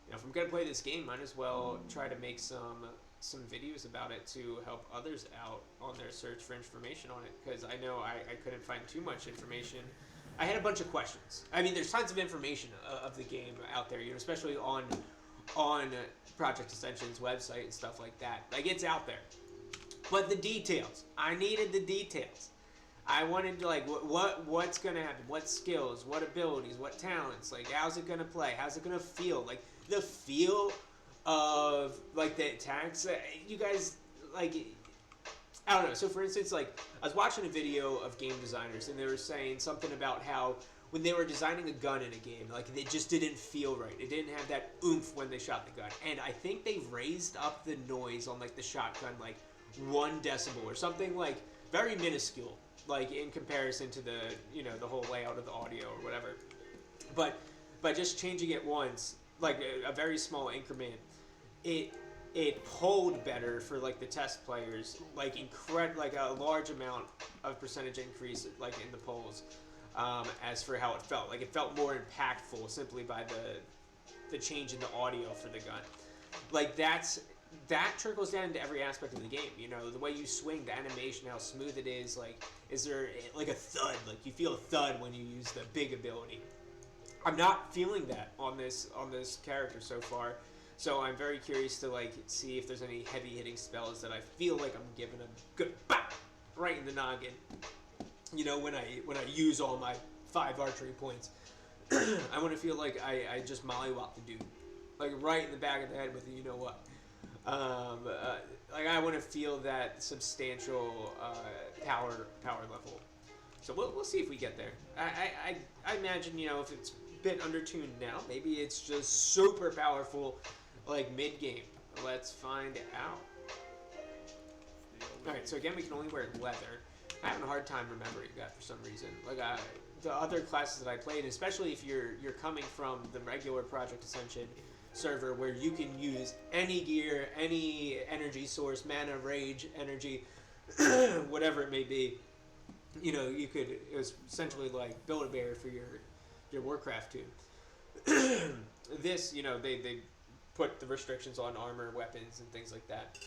you know, if I'm going to play this game, might as well try to make some videos about it to help others out on their search for information on it, because I know I couldn't find too much information. I had a bunch of questions. I mean, there's tons of information of the game out there, you know, especially on Project Ascension's website and stuff like that. Like, it's out there. But the details, I needed the details. I wanted to, like, what's going to happen, what skills, what abilities, what talents, like, how's it going to play, how's it going to feel, like, the feel of, like, the attacks. You guys, like, I don't know. So, for instance, like, I was watching a video of game designers, and they were saying something about how when they were designing a gun in a game, like, it just didn't feel right. It didn't have that oomph when they shot the gun. And I think they raised up the noise on, like, the shotgun, like, 1 decibel or something, like, very minuscule, like, in comparison to the, you know, the whole layout of the audio or whatever. But by just changing it once, like, a very small increment, it pulled better for, like, the test players, like, like a large amount of percentage increase, like, in the polls, as for how it felt. Like, it felt more impactful simply by the change in the audio for the gun. Like, that trickles down to every aspect of the game, you know, the way you swing, the animation, how smooth it is, like, is there, like, a thud, like, you feel a thud when you use the big ability. I'm not feeling that on this character so far. So I'm very curious to, like, see if there's any heavy hitting spells that I feel like I'm giving a good bop right in the noggin. You know, when I use all my 5 archery points, I want to feel like I just mollywop the dude, like right in the back of the head with the you know what. Like I want to feel that substantial power level. So we'll see if we get there. I imagine, you know, if it's a bit undertuned now, maybe it's just super powerful. Like mid-game. Let's find out. Alright, so again, we can only wear leather. I'm having a hard time remembering that for some reason. Like, the other classes that I played, especially if you're coming from the regular Project Ascension server, where you can use any gear, any energy source, mana, rage, energy, whatever it may be. You know, you could, it was essentially like Build-A-Bear for your Warcraft tune. This, you know, they put the restrictions on armor, weapons, and things like that.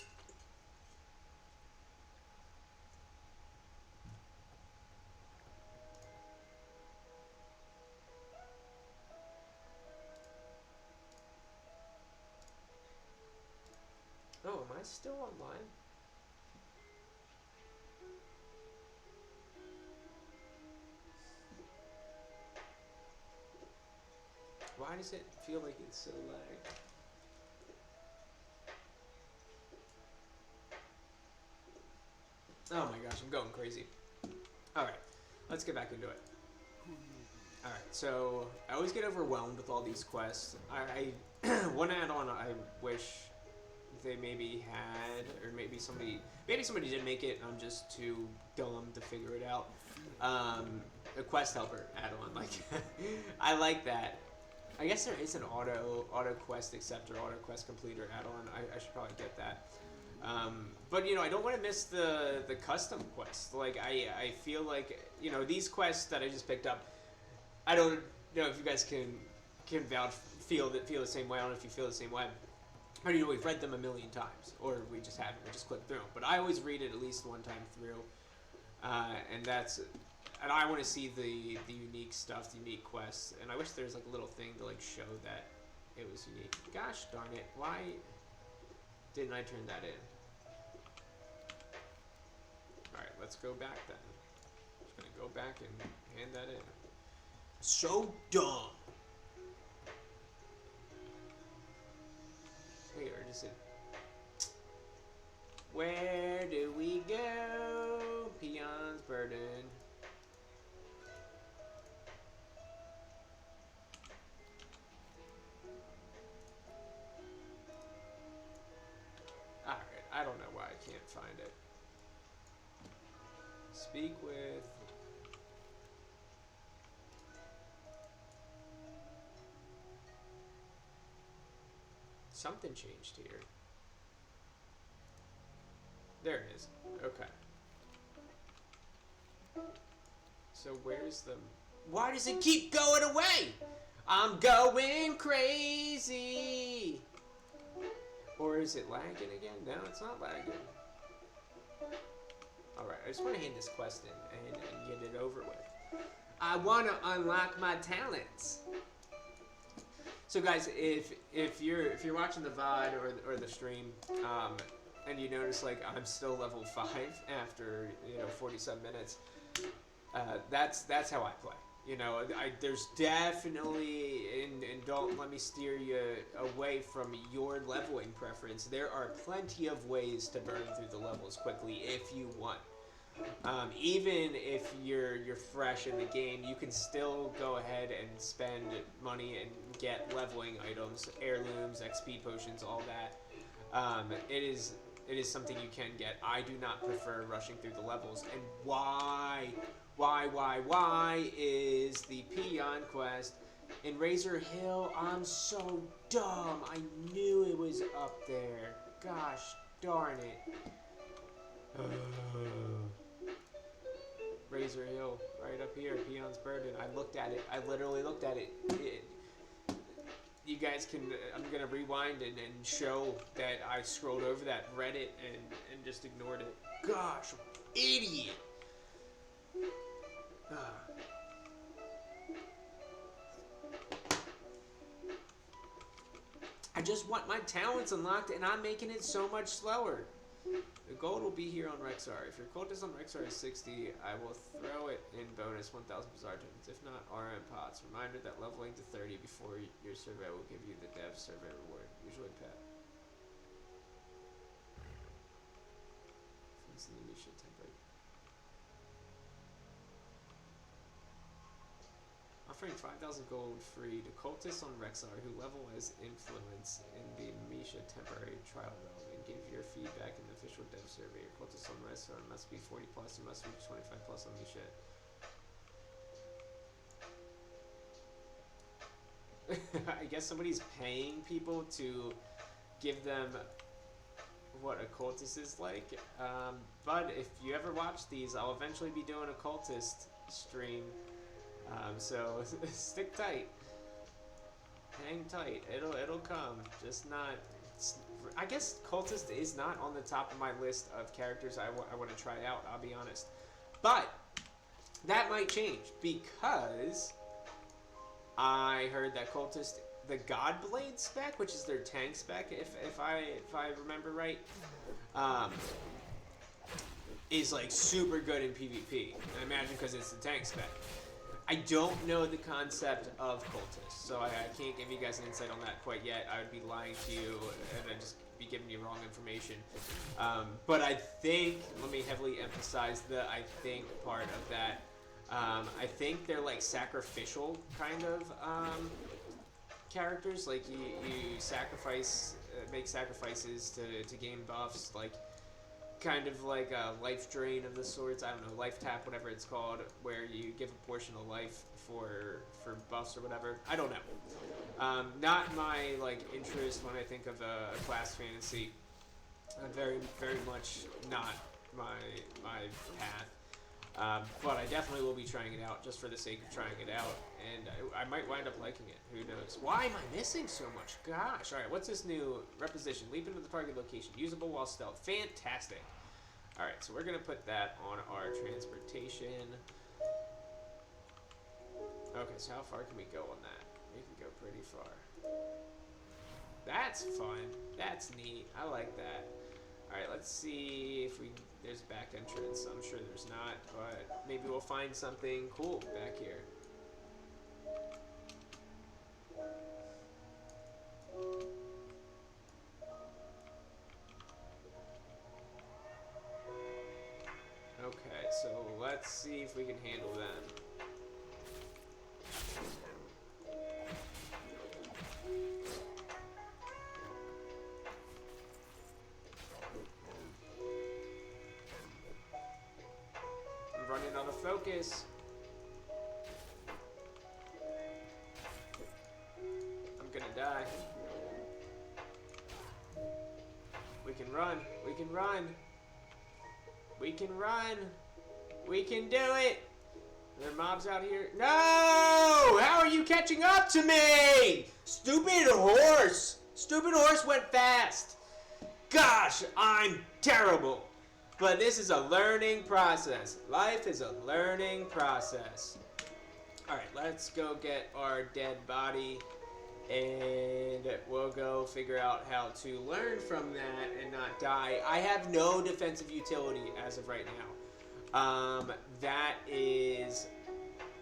Oh, am I still online? Why does it feel like it's so lagged? Oh my gosh, I'm going crazy. Alright, let's get back into it. Alright, so I always get overwhelmed with all these quests. One add-on I wish they maybe had, or maybe somebody did make it, and I'm just too dumb to figure it out. A quest helper add-on, like, I like that. I guess there is an auto quest acceptor, auto quest completer add-on. I should probably get that. But, you know, I don't want to miss the custom quests. Like, I feel like, you know, these quests that I just picked up, I don't know if you guys can vouch, feel the same way. I don't know if you feel the same way. Or, you know, we've read them a million times, or we just haven't. We just click through them. But I always read it at least one time through, and that's and I want to see the unique stuff, the unique quests, and I wish there was like a little thing to like show that it was unique. Gosh darn it! Why didn't I turn that in? All right, let's go back then. Just gonna go back and hand that in. So dumb. Wait, or does it? Where do we go? Peon's Burden. Alright, I don't know why I can't find it. Speak with... Something changed here. There it is. Okay. So where's the... Why does it keep going away? I'm going crazy. Or is it lagging again? No, it's not lagging. Alright, I just want to hand this quest in and get it over with. I want to unlock my talents. So guys, if you're watching the VOD or the stream, and you notice like I'm still level 5 after 47 minutes, that's how I play. There's definitely and don't let me steer you away from your leveling preference. There are plenty of ways to burn through the levels quickly if you want. Even if you're fresh in the game, you can still go ahead and spend money and get leveling items, heirlooms, XP potions, all that. It is something you can get. I do not prefer rushing through the levels. And why is the Peon quest in Razor Hill? I'm so dumb. I knew it was up there. Gosh darn it. Razor Hill, right up here, Peon's Burden. I looked at it. I literally looked at it. You guys can, I'm going to rewind and show that I scrolled over that, read it, and just ignored it. Gosh, idiot. I just want my talents unlocked, and I'm making it so much slower. The gold will be here on Rexar. If your cultist on Rexar is 60, I will throw it in bonus 1,000 bizarre tokens. If not, RM pots. Reminder that leveling to 30 before your survey will give you the dev survey reward. Usually pet. Friends in the Misha template. Offering 5,000 gold free to cultists on Rexar who level as influence in the Misha temporary trial realm and give your feedback in the official dev survey. Your cultists on Rexar must be 40 plus and must reach 25 plus on Misha. I guess somebody's paying people to give them what a cultist is like. But if you ever watch these, I'll eventually be doing a cultist stream. So stick tight, hang tight. It'll come. Just not. I guess cultist is not on the top of my list of characters I want to try out. I'll be honest, but that might change because I heard that cultist, the Godblade spec, which is their tank spec, if I remember right, is like super good in PvP. I imagine because it's the tank spec. I don't know the concept of cultists, so I can't give you guys an insight on that quite yet. I would be lying to you, and I'd just be giving you wrong information. But I think, let me heavily emphasize the I think part of that. I think they're like sacrificial kind of characters. Like you sacrifice, make sacrifices to gain buffs, like kind of like a life drain of the sorts. I don't know, life tap, whatever it's called, where you give a portion of life for buffs or whatever. I don't know. Not my like interest when I think of a class fantasy. Very much not my path. But I definitely will be trying it out just for the sake of trying it out, and I might wind up liking it. Who knows? Why am I missing so much? Gosh. All right, what's this new reposition? Leap into the target location. Usable while stealth. Fantastic. All right, so we're going to put that on our transportation. Okay, so how far can we go on that? We can go pretty far. That's fun. That's neat. I like that. Alright, let's see if we... There's back entrance. I'm sure there's not, but maybe we'll find something cool back here. Okay, so let's see if we can handle them. I'm running out of focus. I'm gonna die. We can run. We can run. We can run. We can do it. There are mobs out here. No! How are you catching up to me? Stupid horse. Stupid horse went fast. Gosh, I'm terrible. But this is a learning process. Life is a learning process. Alright, let's go get our dead body. And we'll go figure out how to learn from that and not die. I have no defensive utility as of right now. That is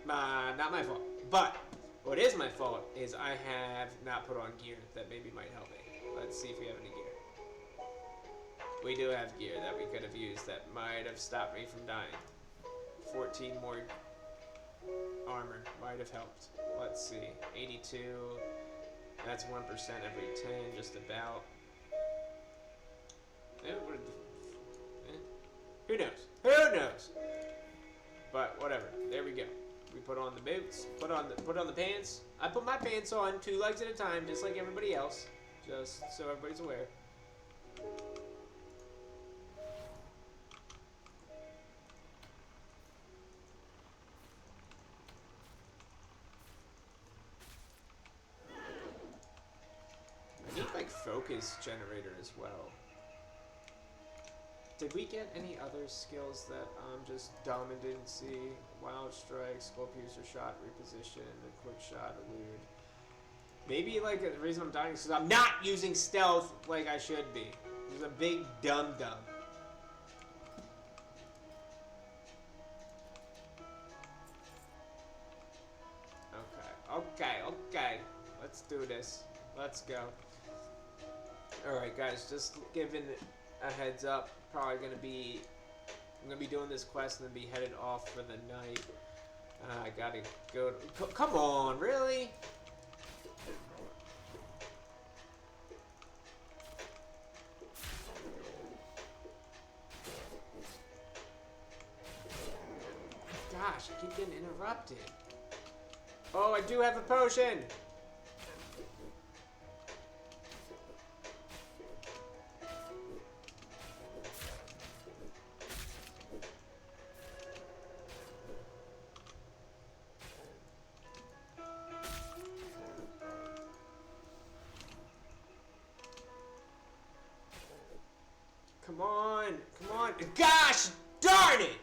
not my fault. But what is my fault is I have not put on gear that maybe might help me. Let's see if we have any gear. We do have gear that we could have used that might have stopped me from dying. 14 more armor might have helped. Let's see. 82. That's 1% every 10, just about. Who knows? Who knows? But whatever. There we go. We put on the boots. Put on the pants. I put my pants on 2 legs at a time, just like everybody else. Just so everybody's aware. Focus generator as well. Did we get any other skills that I'm just dumb and didn't see? Wild strike, skull piercer shot, reposition, a quick shot, elude. Maybe like the reason I'm dying is because I'm not using stealth like I should be. There's a big dum. Okay. Let's do this. Let's go. Alright guys, just giving a heads up, I'm gonna be doing this quest and then be headed off for the night. I gotta go come on, really? Gosh, I keep getting interrupted. Oh, I do have a potion! Come on. Gosh darn it!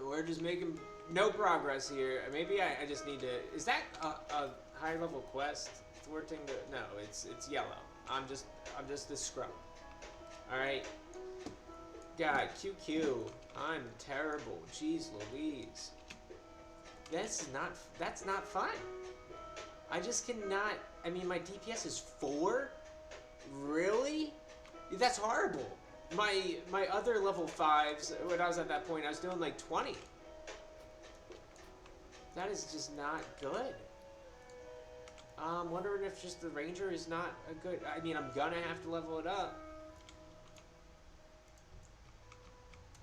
We're just making no progress here. Maybe I just need to... Is that a high level quest? Thwarting the... No, it's yellow. I'm just this scrub. Alright. God, QQ. I'm terrible. Jeez Louise. That's not fun. I just cannot... I mean, my DPS is 4? Really? That's horrible. My other level 5s, when I was at that point, I was doing like 20. That is just not good. I'm wondering if just the Ranger is not a good... I mean, I'm gonna have to level it up.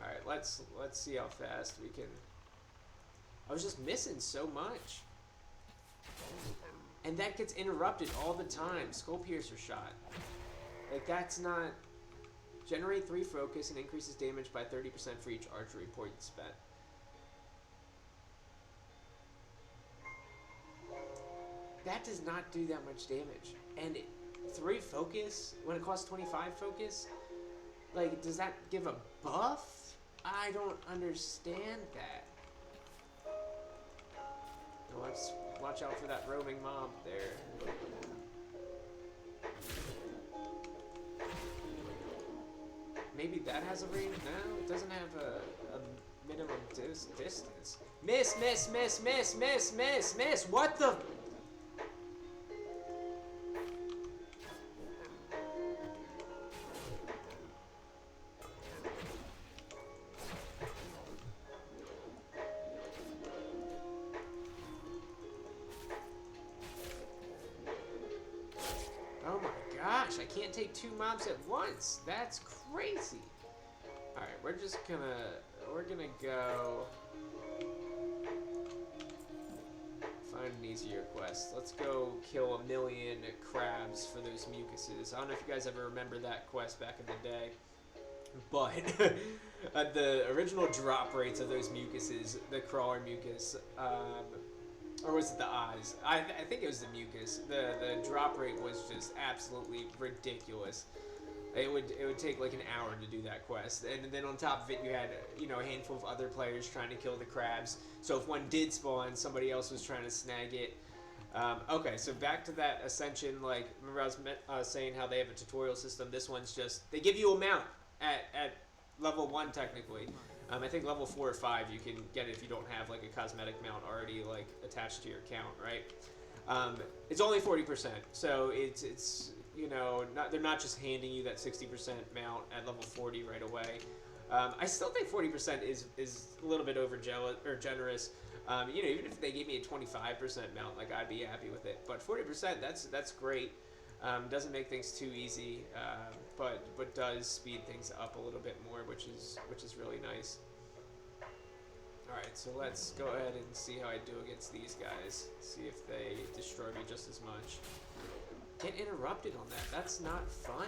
Alright, let's see how fast we can... I was just missing so much. And that gets interrupted all the time. Skull piercer shot. Like, that's not... Generate 3 focus and increases damage by 30% for each archery point spent. That does not do that much damage. And 3 focus, when it costs 25 focus, like, does that give a buff? I don't understand that. Let's watch out for that roaming mob there. Maybe that has a range? No, it doesn't have a minimum distance. Miss, miss, miss, miss, miss, miss, miss. What the? Oh my gosh, I can't take 2 mobs at once. That's crazy. Alright, we're gonna go find an easier quest. Let's go kill 1,000,000 crabs for those mucuses. I don't know if you guys ever remember that quest back in the day, but the original drop rates of those mucuses, the crawler mucus, or was it the eyes? I think it was the mucus. The drop rate was just absolutely ridiculous. It would take like an hour to do that quest, and then on top of it, you had a handful of other players trying to kill the crabs. So if one did spawn, somebody else was trying to snag it. Okay, so back to that Ascension. Like, remember I was saying how they have a tutorial system. This one's just they give you a mount at level 1 technically. I think level 4 or 5 you can get it if you don't have like a cosmetic mount already like attached to your account, right? It's only 40%, so it's they're not just handing you that 60% mount at level 40 right away. I still think 40% is a little bit generous. Even if they gave me a 25% mount, like I'd be happy with it. But 40%, that's great. Doesn't make things too easy, but does speed things up a little bit more, which is really nice. All right, so let's go ahead and see how I do against these guys. See if they destroy me just as much. Get interrupted on that. That's not fun.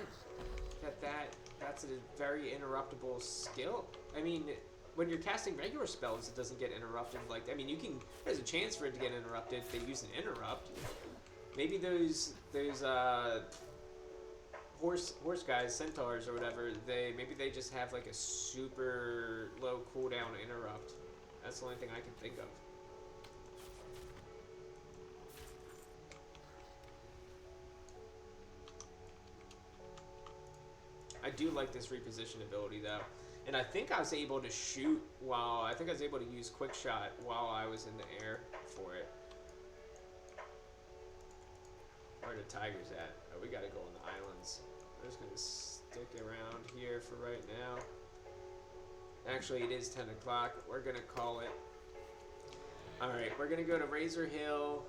That's a very interruptible skill. I mean, when you're casting regular spells, it doesn't get interrupted. Like, I mean, there's a chance for it to get interrupted if they use an interrupt. Maybe those horse guys, centaurs or whatever, maybe they just have like a super low cooldown interrupt. That's the only thing I can think of. I do like this reposition ability though. And I think I was able to shoot I was able to use quick shot while I was in the air for it. Where are the tigers at? Oh, we gotta go on the islands. I'm just gonna stick around here for right now. Actually, it is 10 o'clock. We're gonna call it. Alright, we're gonna go to Razor Hill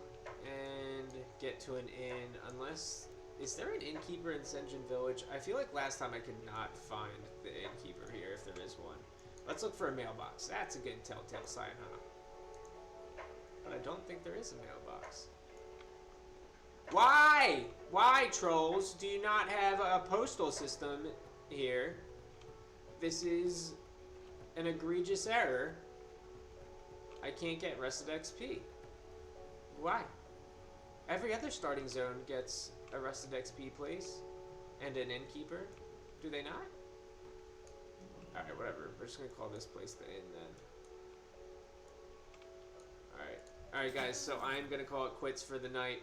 and get to an inn. Unless, is there an innkeeper in Senjin Village? I feel like last time I could not find the innkeeper here, if there is one. Let's look for a mailbox. That's a good telltale sign, huh? But I don't think there is a mailbox. Why? Why, trolls, do you not have a postal system here? This is an egregious error. I can't get rested XP. Why? Every other starting zone gets a rested XP place and an innkeeper. Do they not? Alright, whatever. We're just gonna call this place the inn then. Alright. Alright guys, so I'm gonna call it quits for the night.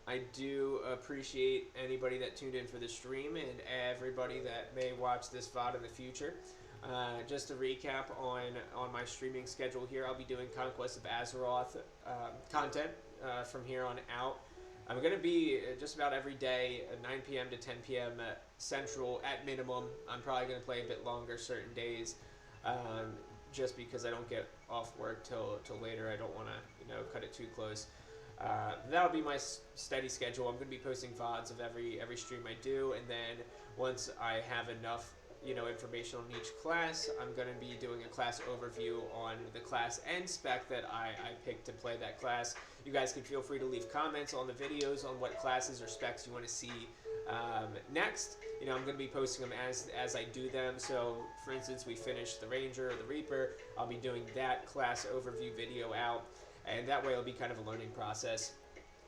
I do appreciate anybody that tuned in for the stream and everybody that may watch this VOD in the future. Just to recap on my streaming schedule here, I'll be doing Conquest of Azeroth content from here on out. I'm going to be just about every day at 9 p.m. to 10 p.m. Central at minimum. I'm probably going to play a bit longer certain days just because I don't get off work till later. I don't want to cut it too close. That'll be my steady schedule. I'm going to be posting VODs of every stream I do, and then once I have enough information on each class, I'm going to be doing a class overview on the class and spec that I picked to play that class. You guys can feel free to leave comments on the videos on what classes or specs you want to see next. I'm going to be posting them as I do them. So, for instance, we finished the Ranger or the Reaper. I'll be doing that class overview video out, and that way it'll be kind of a learning process.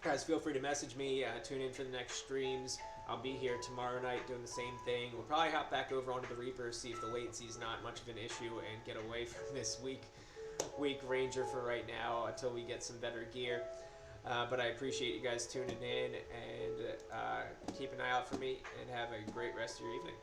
Guys, feel free to message me. Tune in for the next streams. I'll be here tomorrow night doing the same thing. We'll probably hop back over onto the Reaper, see if the latency's not much of an issue, and get away from this weak Ranger for right now until we get some better gear. But I appreciate you guys tuning in, and keep an eye out for me, and have a great rest of your evening.